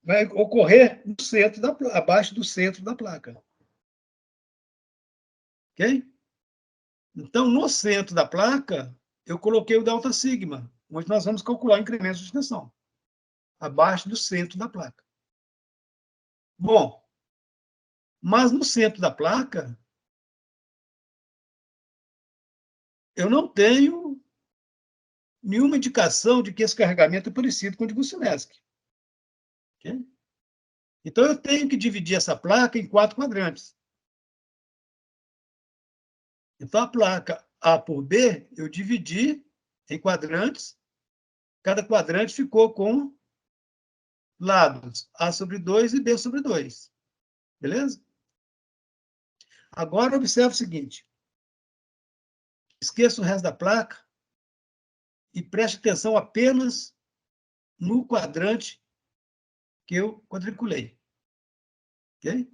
vai ocorrer no centro abaixo do centro da placa. Ok? Então, no centro da placa, eu coloquei o delta sigma, onde nós vamos calcular o incremento de tensão, abaixo do centro da placa. Bom, mas no centro da placa, eu não tenho nenhuma indicação de que esse carregamento é parecido com o de Vuciniski. Okay? Então, eu tenho que dividir essa placa em 4 quadrantes. Então, a placa A por B, eu dividi em quadrantes. Cada quadrante ficou com lados A sobre 2 e B sobre 2. Beleza? Agora, observe o seguinte. Esqueça o resto da placa e preste atenção apenas no quadrante que eu quadriculei. Ok?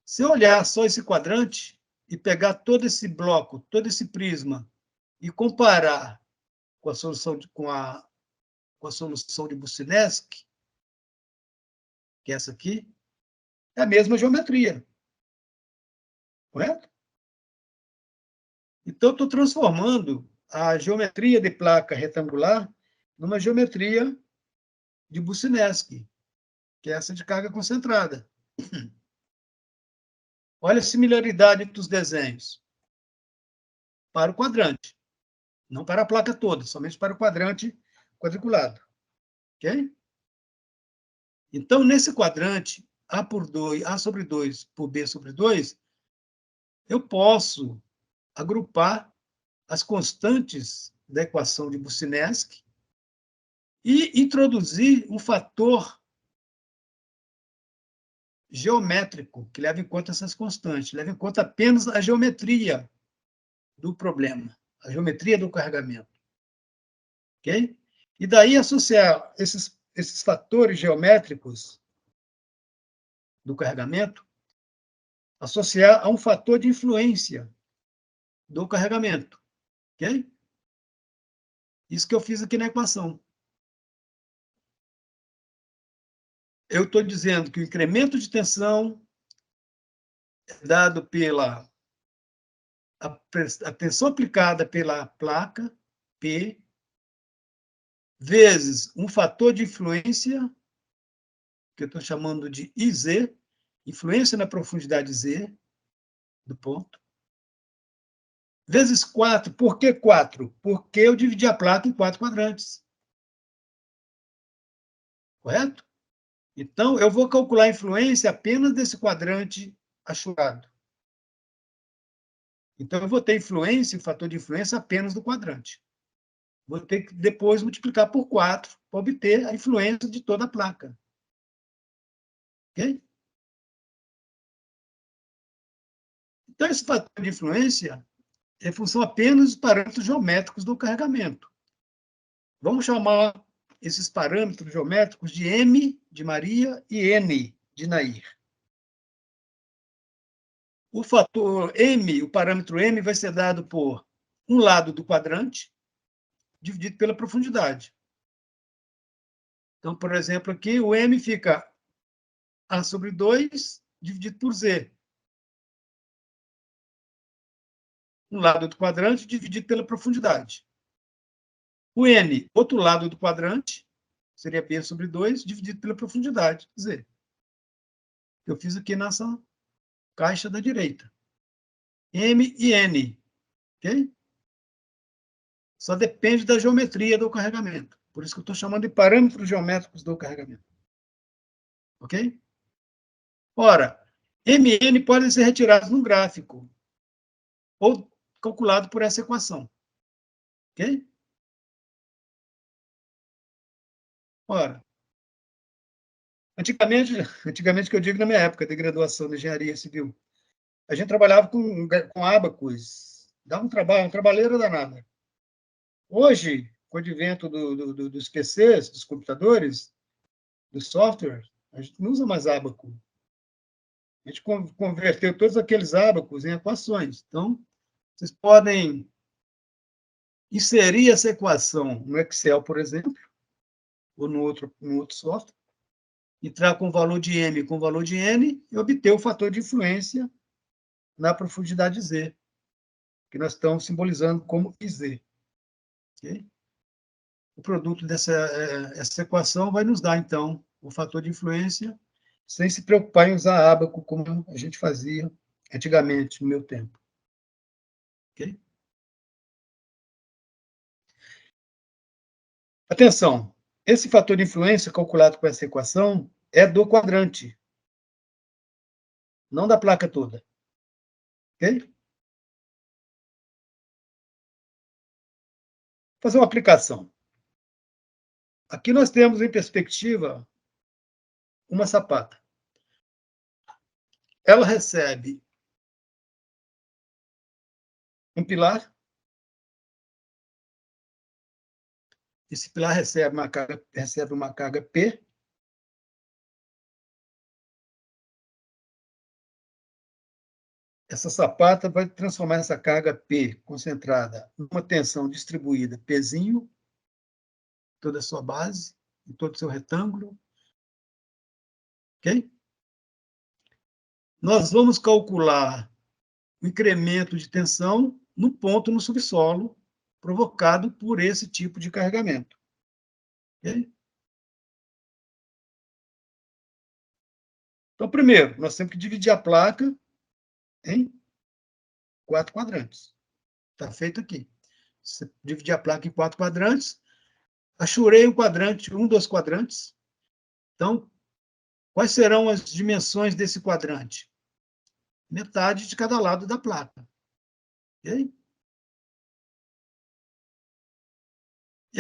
Se eu olhar só esse quadrante e pegar todo esse bloco, todo esse prisma, e comparar com a solução com a solução de Vuciniski, que é essa aqui, é a mesma geometria. Correto? Então, estou transformando a geometria de placa retangular numa geometria de Vuciniski, que é essa de carga concentrada. Olha a similaridade entre os desenhos. Para o quadrante, não para a placa toda, somente para o quadrante quadriculado. Ok? Então, nesse quadrante, A por 2, A sobre 2 por B sobre 2, eu posso agrupar as constantes da equação de Vuciniski e introduzir um fator geométrico que leva em conta essas constantes, leva em conta apenas a geometria do problema, a geometria do carregamento. Ok? E daí associar esses fatores geométricos do carregamento, associar a um fator de influência do carregamento. Ok? Isso que eu fiz aqui na equação. Eu estou dizendo que o incremento de tensão é dado pela a tensão aplicada pela placa, P, vezes um fator de influência, que eu estou chamando de IZ, influência na profundidade Z do ponto, vezes 4. Por que 4? Porque eu dividi a placa em 4 quadrantes. Correto? Então, eu vou calcular a influência apenas desse quadrante achurado. Então, eu vou ter influência, o fator de influência apenas do quadrante. Vou ter que depois multiplicar por 4 para obter a influência de toda a placa. Ok? Então, esse fator de influência é função apenas dos parâmetros geométricos do carregamento. Vamos chamar esses parâmetros geométricos de M de Maria e N de Nair. O fator M, o parâmetro M, vai ser dado por um lado do quadrante, dividido pela profundidade. Então, por exemplo, aqui o M fica A sobre 2, dividido por Z. Um lado do quadrante, dividido pela profundidade. O N, outro lado do quadrante, seria B sobre 2, dividido pela profundidade, Z. Eu fiz aqui nessa caixa da direita. M e N. Ok? Só depende da geometria do carregamento. Por isso que eu estou chamando de parâmetros geométricos do carregamento. Ok? Ora, M e N podem ser retirados no gráfico ou calculado por essa equação. Ok? Ora, antigamente que eu digo na minha época de graduação de engenharia civil, a gente trabalhava com ábacos. Dava um trabalheiro danado. Hoje, com o advento dos PCs, dos computadores, dos softwares, a gente não usa mais ábaco. A gente converteu todos aqueles ábacos em equações. Então, vocês podem inserir essa equação no Excel, por exemplo, ou no outro software, entrar com o valor de M com o valor de N e obter o fator de influência na profundidade Z, que nós estamos simbolizando como IZ. Okay? O produto essa equação vai nos dar, então, o fator de influência, sem se preocupar em usar ábaco, como a gente fazia antigamente, no meu tempo. Okay? Atenção, esse fator de influência calculado com essa equação é do quadrante, não da placa toda. Ok? Vou fazer uma aplicação. Aqui nós temos em perspectiva uma sapata. Ela recebe um pilar. Esse pilar recebe uma carga P. Essa sapata vai transformar essa carga P concentrada numa tensão distribuída Pzinho, toda a sua base, em todo o seu retângulo. Ok? Nós vamos calcular o incremento de tensão no ponto no subsolo provocado por esse tipo de carregamento. Okay? Então, primeiro, nós temos que dividir a placa em 4 quadrantes. Está feito aqui. Você dividir a placa em 4 quadrantes, achurei um dos quadrantes. Então, quais serão as dimensões desse quadrante? Metade de cada lado da placa. Okay? E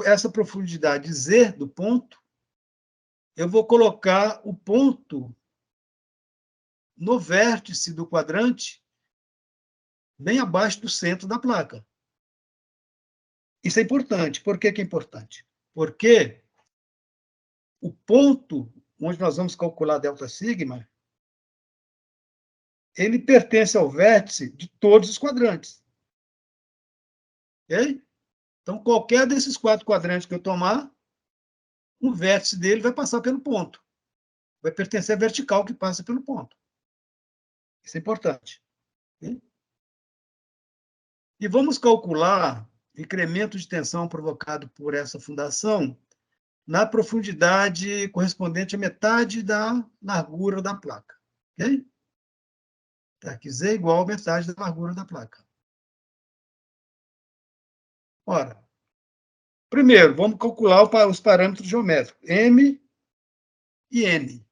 essa profundidade Z do ponto, eu vou colocar o ponto no vértice do quadrante, bem abaixo do centro da placa. Isso é importante. Por que é importante? Porque o ponto onde nós vamos calcular ΔΣ, ele pertence ao vértice de todos os quadrantes. Ok? Então, qualquer desses 4 quadrantes que eu tomar, o vértice dele vai passar pelo ponto. Vai pertencer à vertical que passa pelo ponto. Isso é importante. Ok? E vamos calcular o incremento de tensão provocado por essa fundação na profundidade correspondente à metade da largura da placa. Ok? Tá, aqui Z igual a metade da largura da placa. Ora, primeiro, vamos calcular os parâmetros geométricos, M e N.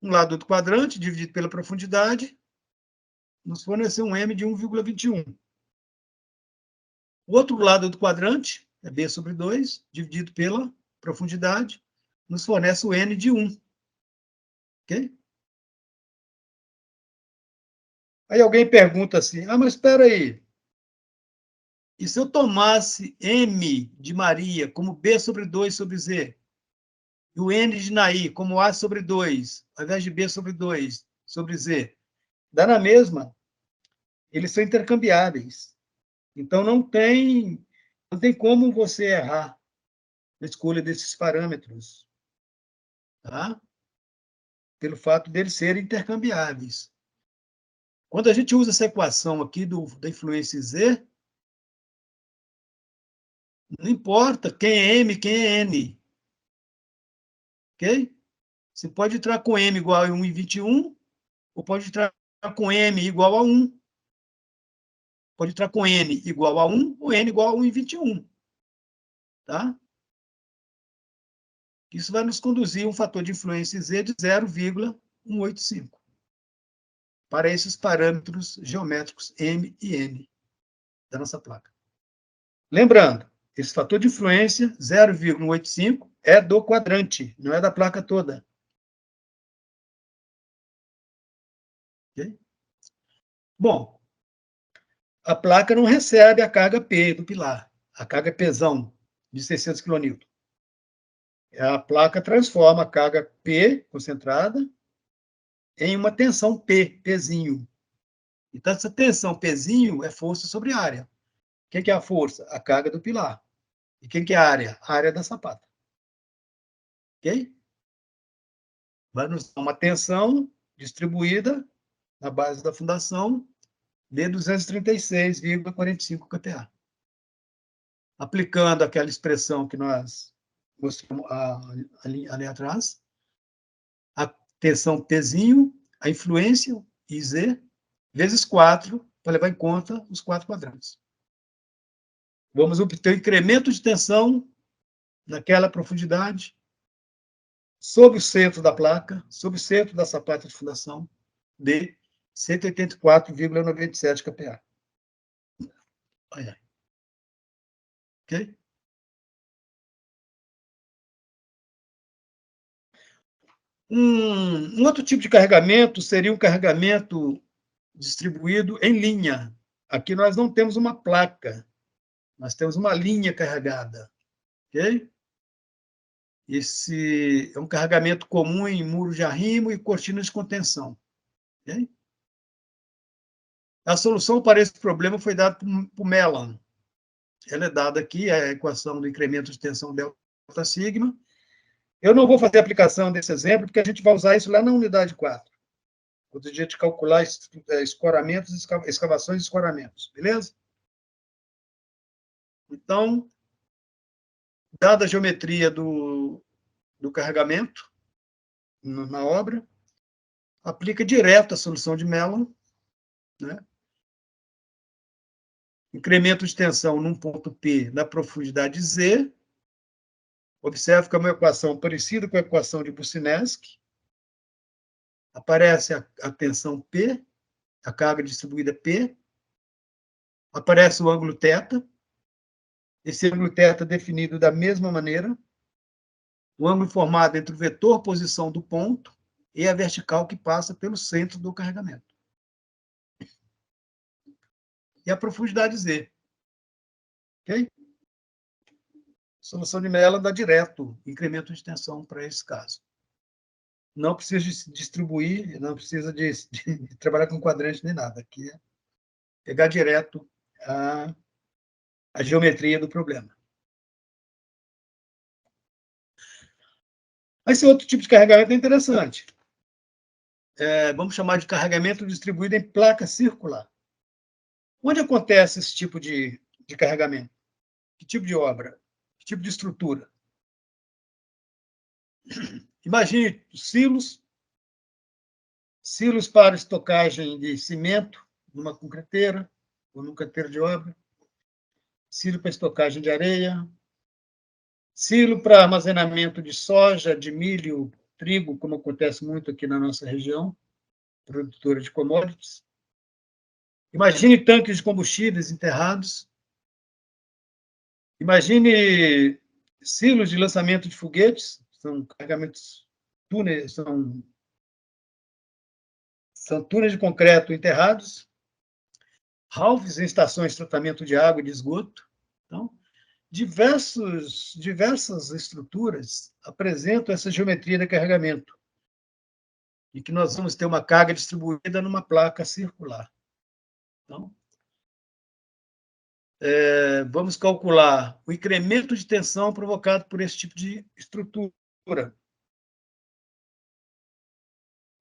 Um lado do quadrante, dividido pela profundidade, nos forneceu um M de 1,21. O outro lado do quadrante, é B sobre 2, dividido pela profundidade, nos fornece o N de 1. Ok? Aí alguém pergunta assim, mas espera aí, e se eu tomasse M de Maria como B sobre 2 sobre Z, e o N de Naí como A sobre 2, ao invés de B sobre 2 sobre Z, dá na mesma, eles são intercambiáveis. Então, não tem como você errar na escolha desses parâmetros, tá? Pelo fato deles serem intercambiáveis. Quando a gente usa essa equação aqui da influência Z, não importa quem é M, quem é N. Ok? Você pode entrar com M igual a 1,21, ou pode entrar com M igual a 1. Pode entrar com N igual a 1 ou N igual a 1,21. Tá? Isso vai nos conduzir a um fator de influência Z de 0,185 para esses parâmetros geométricos M e N da nossa placa. Lembrando, esse fator de influência, 0,185, é do quadrante, não é da placa toda. Okay? Bom, a placa não recebe a carga P do pilar, a carga Pzão, de 600 kN. A placa transforma a carga P concentrada em uma tensão P, Pzinho. Então, essa tensão Pzinho é força sobre área. O que é a força? A carga do pilar. E o que é a área? A área da sapata. Ok? Vai nos dar uma tensão distribuída na base da fundação de 236,45 kPa. Aplicando aquela expressão que nós mostramos ali atrás, a tensão Pzinho, a influência, IZ, vezes 4, para levar em conta os 4 quadrantes. Vamos obter o incremento de tensão naquela profundidade, sob o centro da placa, sob o centro da sapata de fundação, de 184,97 kPa. Olha aí. Ok? Um outro tipo de carregamento seria um carregamento distribuído em linha. Aqui nós não temos uma placa, nós temos uma linha carregada. Ok? Esse é um carregamento comum em muros de arrimo e cortinas de contenção. Okay? A solução para esse problema foi dada por Mellon. Ela é dada aqui, a equação do incremento de tensão delta sigma. Eu não vou fazer a aplicação desse exemplo, porque a gente vai usar isso lá na unidade 4. Quando a gente calcular escoramentos, escavações e escoramentos. Beleza? Então, dada a geometria do carregamento na obra, aplica direto a solução de Mellon, né? Incremento de tensão num ponto P na profundidade Z. Observe que é uma equação parecida com a equação de Boussinesq. Aparece a tensão P, a carga distribuída P. Aparece o ângulo θ. Esse ângulo θ é definido da mesma maneira. O ângulo formado entre o vetor posição do ponto e a vertical que passa pelo centro do carregamento. E a profundidade Z. Ok? Solução de Mellon dá direto incremento de tensão para esse caso. Não precisa distribuir, não precisa de trabalhar com quadrante nem nada. Aqui é pegar direto a geometria do problema. Esse outro tipo de carregamento é interessante. Vamos chamar de carregamento distribuído em placa circular. Onde acontece esse tipo de carregamento? Que tipo de obra? Que tipo de estrutura? Imagine silos para estocagem de cimento numa concreteira ou num canteiro de obra, silo para estocagem de areia, silo para armazenamento de soja, de milho, trigo, como acontece muito aqui na nossa região, produtora de commodities. Imagine tanques de combustíveis enterrados. Imagine silos de lançamento de foguetes, são carregamentos, túneis, são túneis de concreto enterrados. Halves em estações de tratamento de água e de esgoto. Então, diversas estruturas apresentam essa geometria de carregamento, e que nós vamos ter uma carga distribuída numa placa circular. Então, vamos calcular o incremento de tensão provocado por esse tipo de estrutura.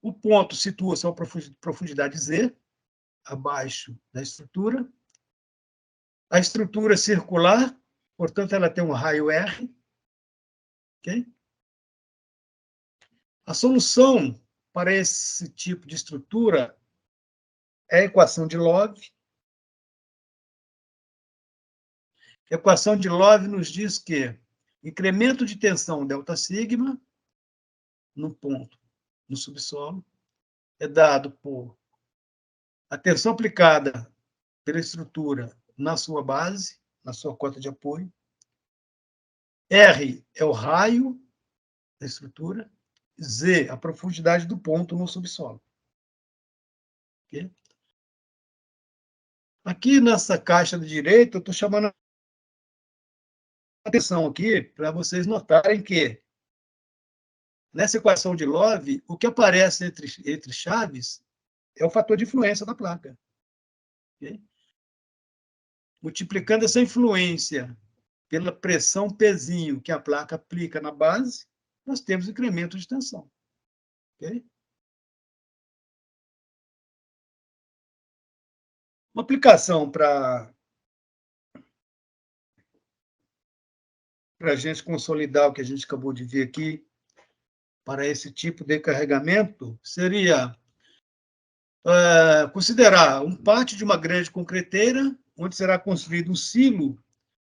O ponto situa-se a uma profundidade Z, abaixo da estrutura. A estrutura circular, portanto, ela tem um raio R. Okay? A solução para esse tipo de estrutura é a equação de Love. A equação de Love nos diz que incremento de tensão delta-sigma no ponto, no subsolo, é dado por a tensão aplicada pela estrutura na sua base, na sua cota de apoio. R é o raio da estrutura. Z, a profundidade do ponto no subsolo. Okay? Aqui nessa caixa da direita, eu estou chamando a atenção aqui para vocês notarem que nessa equação de Love, o que aparece entre chaves é o fator de influência da placa. Okay? Multiplicando essa influência pela pressão Pzinho que a placa aplica na base, nós temos incremento de tensão. Okay? Uma aplicação para a gente consolidar o que a gente acabou de ver aqui, para esse tipo de carregamento, seria considerar um pátio de uma grande concreteira, onde será construído um silo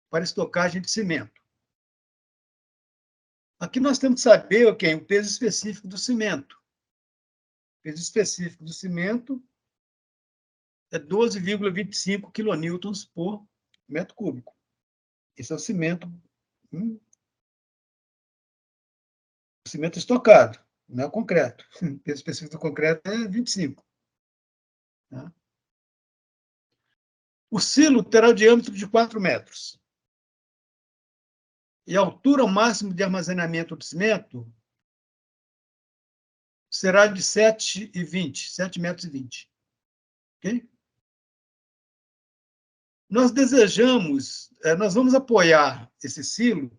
para estocagem de cimento. Aqui nós temos que saber o peso específico do cimento. O peso específico do cimento é 12,25 quilonewtons por metro cúbico. Esse é o cimento estocado, não é o concreto. O peso específico do concreto é 25. Tá? O silo terá o diâmetro de 4 metros. E a altura máxima de armazenamento do cimento será de 7,20 metros. Ok? Nós vamos apoiar esse silo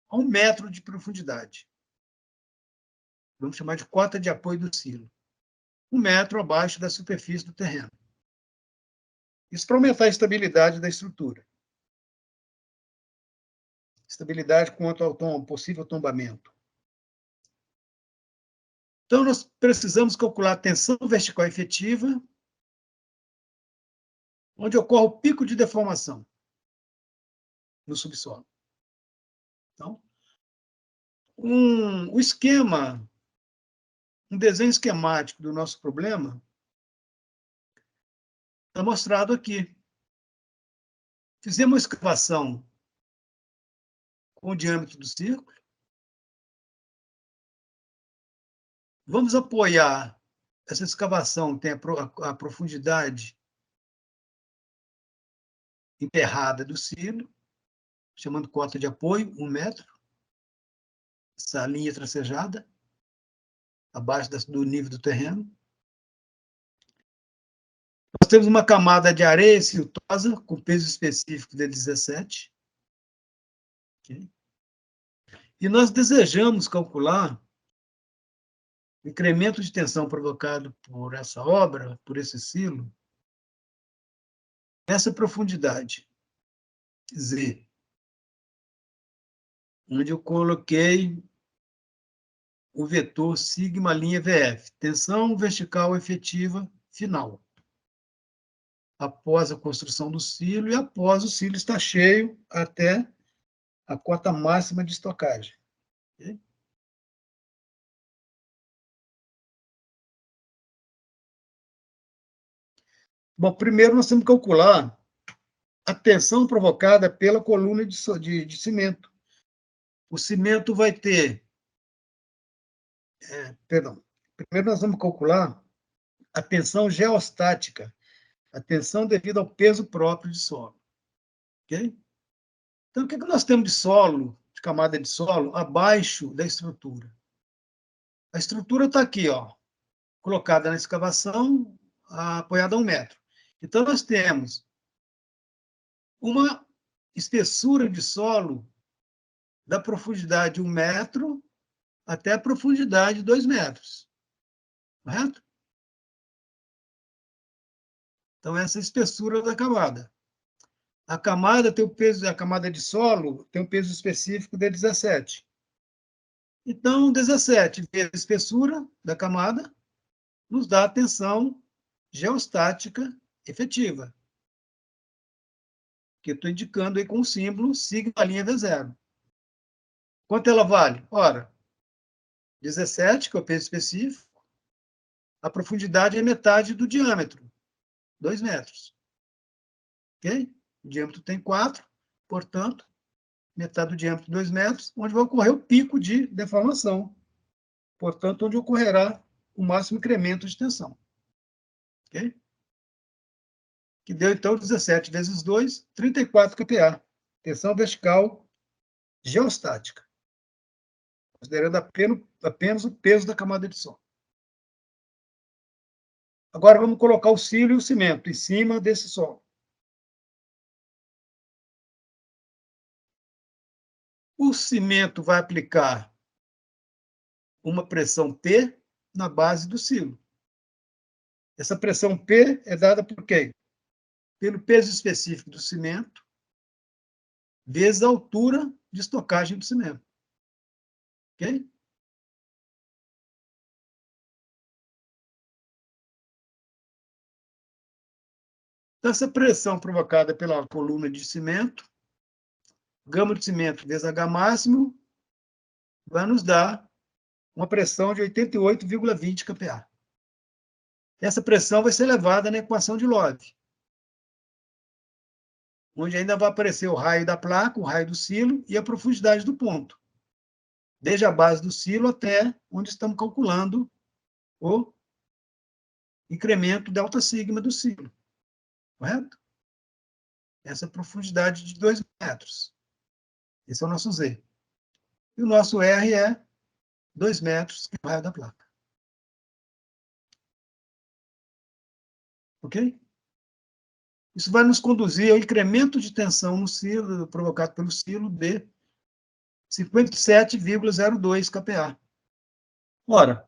a 1 metro de profundidade. Vamos chamar de cota de apoio do silo. 1 metro abaixo da superfície do terreno. Isso para aumentar a estabilidade da estrutura. Estabilidade quanto ao possível tombamento. Então, nós precisamos calcular a tensão vertical efetiva, onde ocorre o pico de deformação no subsolo. Então, o esquema, um desenho esquemático do nosso problema está mostrado aqui. Fizemos uma escavação com o diâmetro do círculo. Vamos apoiar essa escavação, tem a profundidade emperrada do silo, chamando cota de apoio, 1 metro. Essa linha tracejada, abaixo do nível do terreno. Nós temos uma camada de areia siltosa, com peso específico de 17. Okay? E nós desejamos calcular o incremento de tensão provocado por essa obra, por esse silo, nessa profundidade, Z, onde eu coloquei o vetor sigma linha VF, tensão vertical efetiva final, após a construção do silo e após o silo estar cheio até a cota máxima de estocagem. Okay? Bom, primeiro nós temos que calcular a tensão provocada pela coluna de cimento. O cimento vai ter... Primeiro nós vamos calcular a tensão geostática, a tensão devido ao peso próprio de solo. Ok? Então, o que nós temos de solo, de camada de solo, abaixo da estrutura? A estrutura está aqui, ó, colocada na escavação, apoiada a 1 metro. Então, nós temos uma espessura de solo da profundidade de 1 metro até a profundidade de 2 metros. Correto? Então, essa é a espessura da camada. A camada tem o peso, a camada de solo tem um peso específico de 17. Então, 17 vezes a espessura da camada nos dá a tensão geostática efetiva, que eu estou indicando aí com o símbolo sigma linha V0. Quanto ela vale? Ora, 17, que é o peso específico, a profundidade é metade do diâmetro, 2 metros. Ok? O diâmetro tem 4, portanto, metade do diâmetro, 2 metros, onde vai ocorrer o pico de deformação. Portanto, onde ocorrerá o máximo incremento de tensão. Ok? Que deu, então, 17 vezes 2, 34 kPa. Tensão vertical geostática. Considerando apenas o peso da camada de solo. Agora, vamos colocar o silo e o cimento em cima desse solo. O cimento vai aplicar uma pressão P na base do silo. Essa pressão P é dada por quem? pelo peso específico do cimento, vezes a altura de estocagem do cimento. Ok? Então, essa pressão provocada pela coluna de cimento, gama de cimento vezes H máximo, vai nos dar uma pressão de 88,20 kPa. Essa pressão vai ser levada na equação de Love, onde ainda vai aparecer o raio da placa, o raio do silo e a profundidade do ponto, desde a base do silo até onde estamos calculando o incremento delta sigma do silo. Correto? Essa profundidade de 2 metros. Esse é o nosso Z. E o nosso R é 2 metros, que é o raio da placa. Ok? Isso vai nos conduzir ao incremento de tensão no silo, provocado pelo silo, de 57,02 kPa. Ora,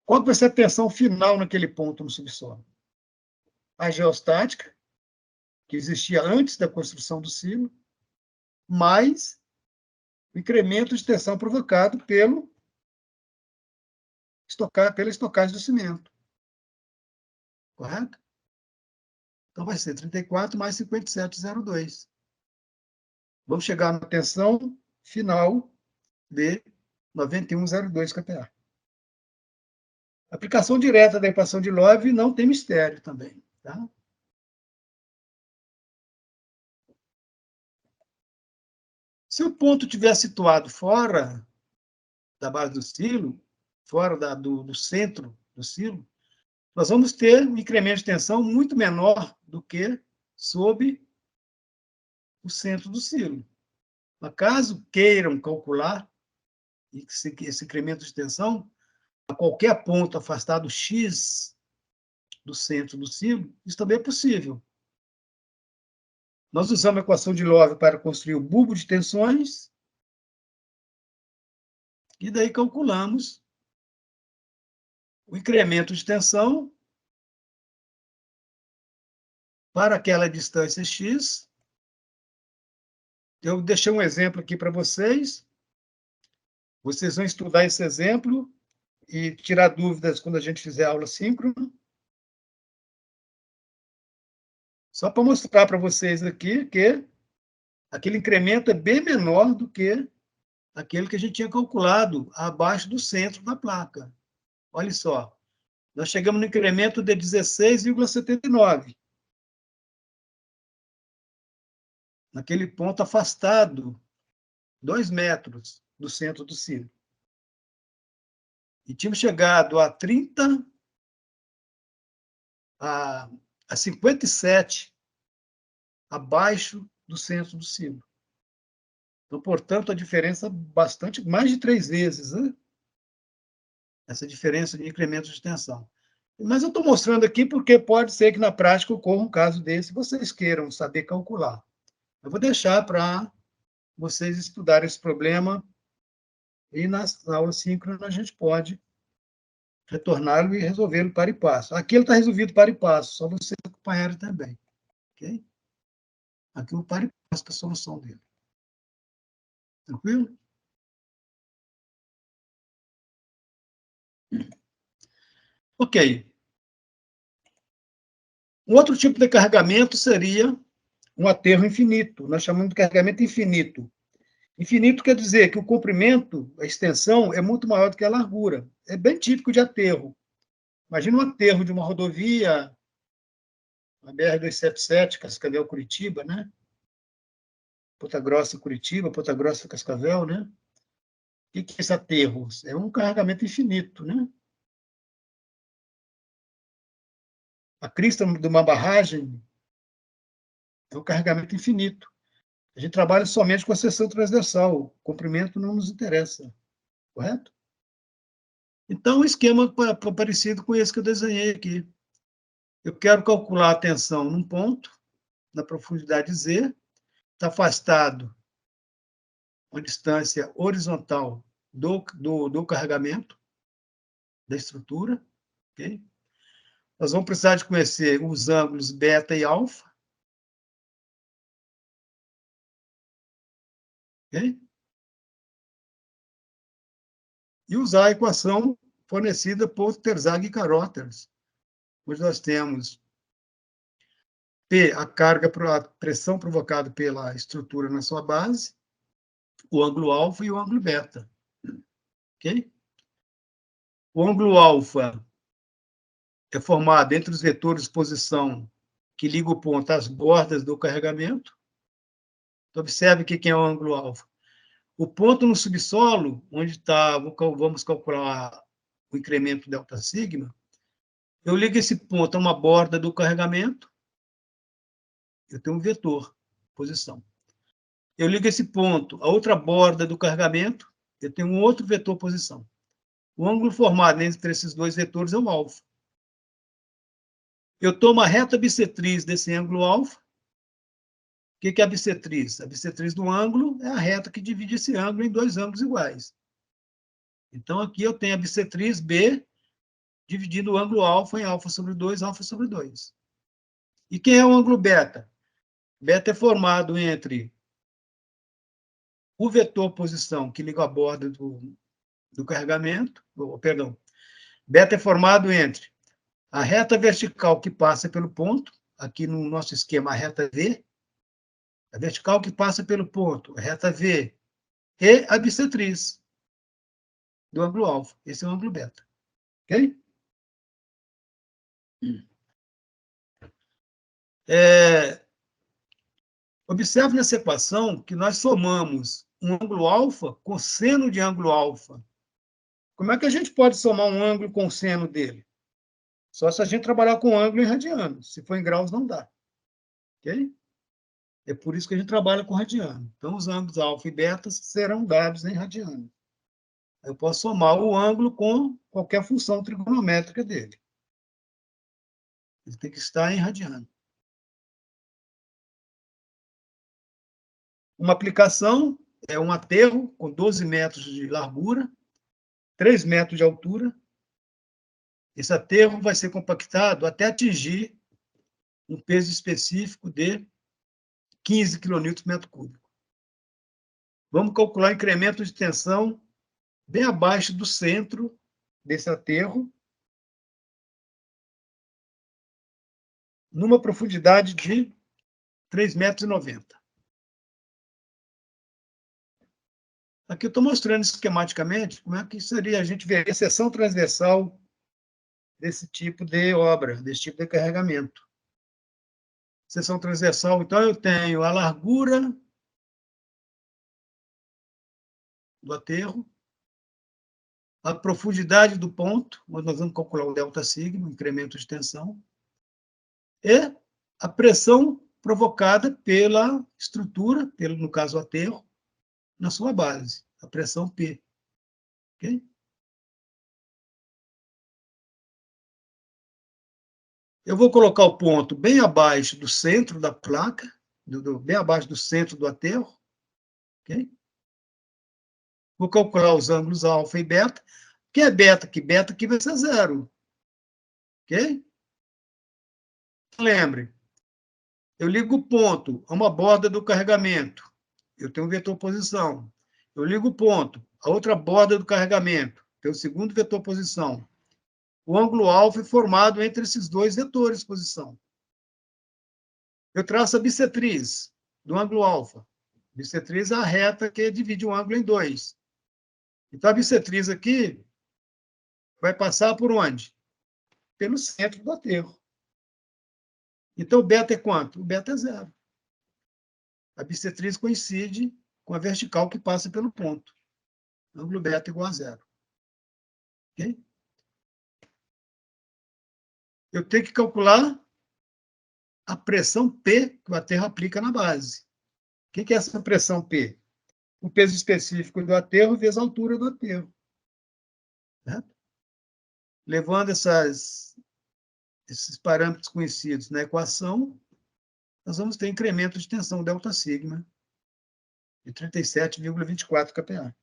qual vai ser a tensão final naquele ponto no subsolo? A geostática, que existia antes da construção do silo, mais o incremento de tensão provocado pela estocagem do cimento. Correto? Então, vai ser 34 mais 57,02. Vamos chegar na tensão final de 91,02 kPa. A aplicação direta da equação de Love não tem mistério também. Tá? Se o ponto estiver situado fora da base do silo, fora do centro do silo, nós vamos ter um incremento de tensão muito menor do que sob o centro do silo. Mas caso queiram calcular esse incremento de tensão a qualquer ponto afastado X do centro do silo, isso também é possível. Nós usamos a equação de Love para construir o bulbo de tensões e daí calculamos o incremento de tensão para aquela distância X. Eu deixei um exemplo aqui para vocês. Vocês vão estudar esse exemplo e tirar dúvidas quando a gente fizer aula síncrona. Só para mostrar para vocês aqui que aquele incremento é bem menor do que aquele que a gente tinha calculado abaixo do centro da placa. Olha só, nós chegamos no incremento de 16,79. Naquele ponto afastado, 2 metros do centro do silo. E tínhamos chegado a 57 abaixo do centro do silo. Então, portanto, a diferença bastante, mais de 3 vezes, né? Essa diferença de incremento de tensão. Mas eu estou mostrando aqui porque pode ser que na prática ocorra um caso desse, vocês queiram saber calcular. Eu vou deixar para vocês estudarem esse problema e na aula síncrona a gente pode retorná-lo e resolvê-lo para e passo. Aqui ele está resolvido para e passo, só vocês acompanharem também. Ok? Aqui o para e passo da solução dele. Tranquilo? Ok. Um outro tipo de carregamento seria um aterro infinito. Nós chamamos de carregamento infinito. Infinito quer dizer que o comprimento, a extensão, é muito maior do que a largura. É bem típico de aterro. Imagina um aterro de uma rodovia, a BR-277, Cascavel-Curitiba, né? Ponta Grossa-Curitiba, Ponta Grossa-Cascavel, né? O que é esse aterro? É um carregamento infinito, né? A crista de uma barragem é um carregamento infinito. A gente trabalha somente com a seção transversal, o comprimento não nos interessa, correto? Então, o esquema é parecido com esse que eu desenhei aqui. Eu quero calcular a tensão num ponto, na profundidade Z, está afastado uma distância horizontal do carregamento, da estrutura, ok? Nós vamos precisar de conhecer os ângulos beta e alfa, Okay? E usar a equação fornecida por Terzaghi e Carothers, onde nós temos P, a pressão provocada pela estrutura na sua base, o ângulo alfa e o ângulo beta. Ok? O ângulo alfa é formado entre os vetores de posição que ligam o ponto às bordas do carregamento. Então, observe o que é o ângulo alfa. O ponto no subsolo, onde está, vamos calcular o incremento delta sigma, eu ligo esse ponto a uma borda do carregamento, eu tenho um vetor, posição. Eu ligo esse ponto a outra borda do carregamento, eu tenho um outro vetor, posição. O ângulo formado entre esses dois vetores é o alfa. Eu tomo a reta bissetriz desse ângulo alfa. O que é a bissetriz? A bissetriz do ângulo é a reta que divide esse ângulo em dois ângulos iguais. Então, aqui eu tenho a bissetriz B dividindo o ângulo alfa em alfa sobre 2, alfa sobre 2. E quem é o ângulo beta? Beta é formado entre o vetor posição, que liga a borda do carregamento, perdão, beta é formado entre a reta vertical que passa pelo ponto, aqui no nosso esquema, a reta V, a vertical que passa pelo ponto, a reta V, e a bissetriz do ângulo alfa. Esse é o ângulo beta. Ok? Observe nessa equação que nós somamos um ângulo alfa com seno de ângulo alfa. Como é que a gente pode somar um ângulo com o seno dele? Só se a gente trabalhar com ângulo em radiano. Se for em graus, não dá. Ok? É por isso que a gente trabalha com radiano. Então, os ângulos alfa e beta serão dados em radiano. Eu posso somar o ângulo com qualquer função trigonométrica dele. Ele tem que estar em radiano. Uma aplicação é um aterro com 12 metros de largura, 3 metros de altura. Esse aterro vai ser compactado até atingir um peso específico de 15 kN/m3. Vamos calcular incremento de tensão bem abaixo do centro desse aterro, numa profundidade de 3,90 metros. Aqui eu estou mostrando esquematicamente como é que seria a gente ver a seção transversal desse tipo de obra, desse tipo de carregamento. Seção transversal, então, eu tenho a largura do aterro, a profundidade do ponto, onde nós vamos calcular o delta sigma, o incremento de tensão, e a pressão provocada pela estrutura, no caso o aterro, na sua base, a pressão P. Okay? Eu vou colocar o ponto bem abaixo do centro da placa, bem abaixo do centro do aterro. Okay? Vou calcular os ângulos alfa e beta. O que é beta aqui? Beta aqui vai ser zero. Ok? Lembre, eu ligo o ponto a uma borda do carregamento. Eu tenho um vetor posição. Eu ligo o ponto a outra borda do carregamento. Tem o segundo vetor posição. O ângulo alfa é formado entre esses dois vetores posição. Eu traço a bissetriz do ângulo alfa. Bissetriz é a reta que divide o ângulo em dois. Então, a bissetriz aqui vai passar por onde? Pelo centro do aterro. Então, o beta é quanto? O beta é zero. A bissetriz coincide com a vertical que passa pelo ponto. Ângulo beta igual a zero. Ok? Eu tenho que calcular a pressão P que o aterro aplica na base. O que é essa pressão P? O peso específico do aterro vezes a altura do aterro. Certo? Levando esses parâmetros conhecidos na equação, nós vamos ter incremento de tensão delta sigma de 37,24 kPa.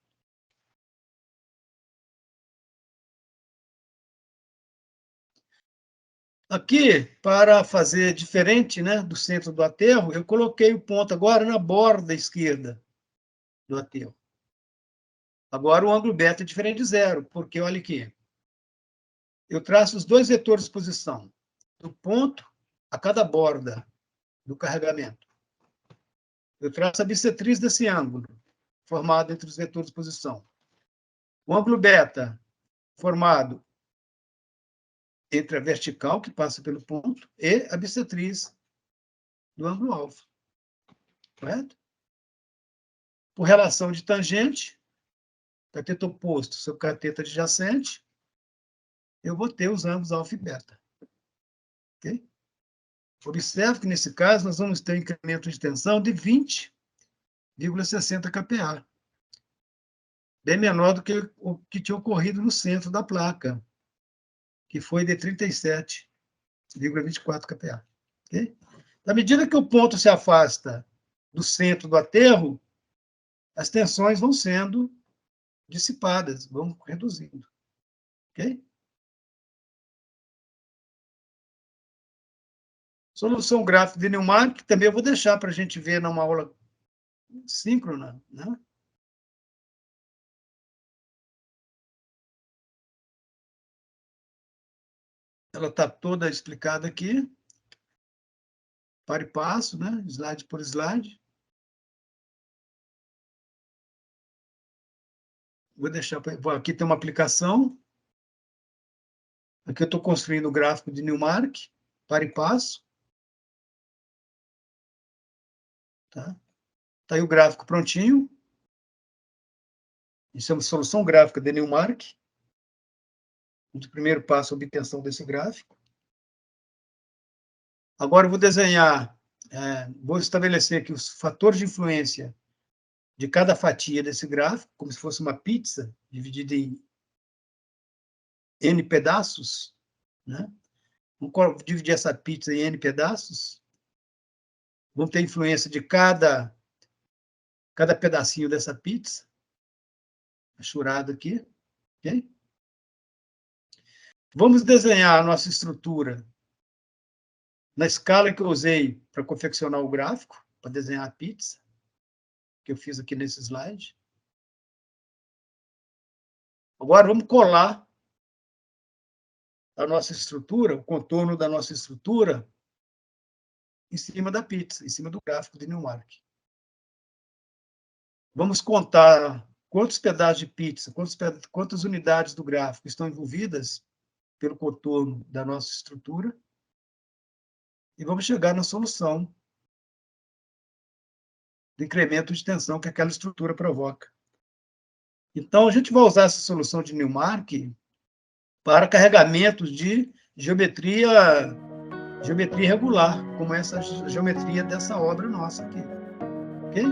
Aqui, para fazer diferente, né, do centro do aterro, eu coloquei o ponto agora na borda esquerda. do aterro. Agora, o ângulo beta é diferente de zero, porque, olha aqui, eu traço os dois vetores de posição, do ponto a cada borda do carregamento. Eu traço a bissetriz desse ângulo, formado entre os vetores de posição. O ângulo beta, formado entre a vertical, que passa pelo ponto, e a bissetriz do ângulo alfa. Correto? Por relação de tangente, cateto oposto sobre cateto adjacente, eu vou ter os ângulos alfa e beta. Ok? Observe que, nesse caso, nós vamos ter um incremento de tensão de 20,60 kPa. Bem menor do que o que tinha ocorrido no centro da placa, que foi de 37,24 kPa. Okay? À medida que o ponto se afasta do centro do aterro, as tensões vão sendo dissipadas, vão reduzindo. Ok? Solução gráfica de Newmark, que também eu vou deixar para a gente ver numa aula síncrona, né? Ela está toda explicada aqui, para e passo, né? Slide por slide. Vou deixar. Aqui tem uma aplicação. Aqui eu estou construindo o gráfico de Newmark, para e passo. Tá? Tá aí o gráfico prontinho. Isso é uma solução gráfica de Newmark. O primeiro passo é a obtenção desse gráfico. Agora eu vou desenhar, vou estabelecer aqui os fatores de influência de cada fatia desse gráfico, como se fosse uma pizza dividida em N pedaços, né? Vamos dividir essa pizza em N pedaços. Vamos ter influência de cada pedacinho dessa pizza, achurado aqui. Okay? Vamos desenhar a nossa estrutura na escala que eu usei para confeccionar o gráfico, para desenhar a pizza, que eu fiz aqui nesse slide. Agora, vamos colar a nossa estrutura, o contorno da nossa estrutura, em cima da pizza, em cima do gráfico de Newmark. Vamos contar quantos pedaços de pizza, quantas unidades do gráfico estão envolvidas pelo contorno da nossa estrutura, e vamos chegar na solução do incremento de tensão que aquela estrutura provoca. Então, a gente vai usar essa solução de Newmark para carregamentos de geometria regular, como essa geometria dessa obra nossa aqui. Ok?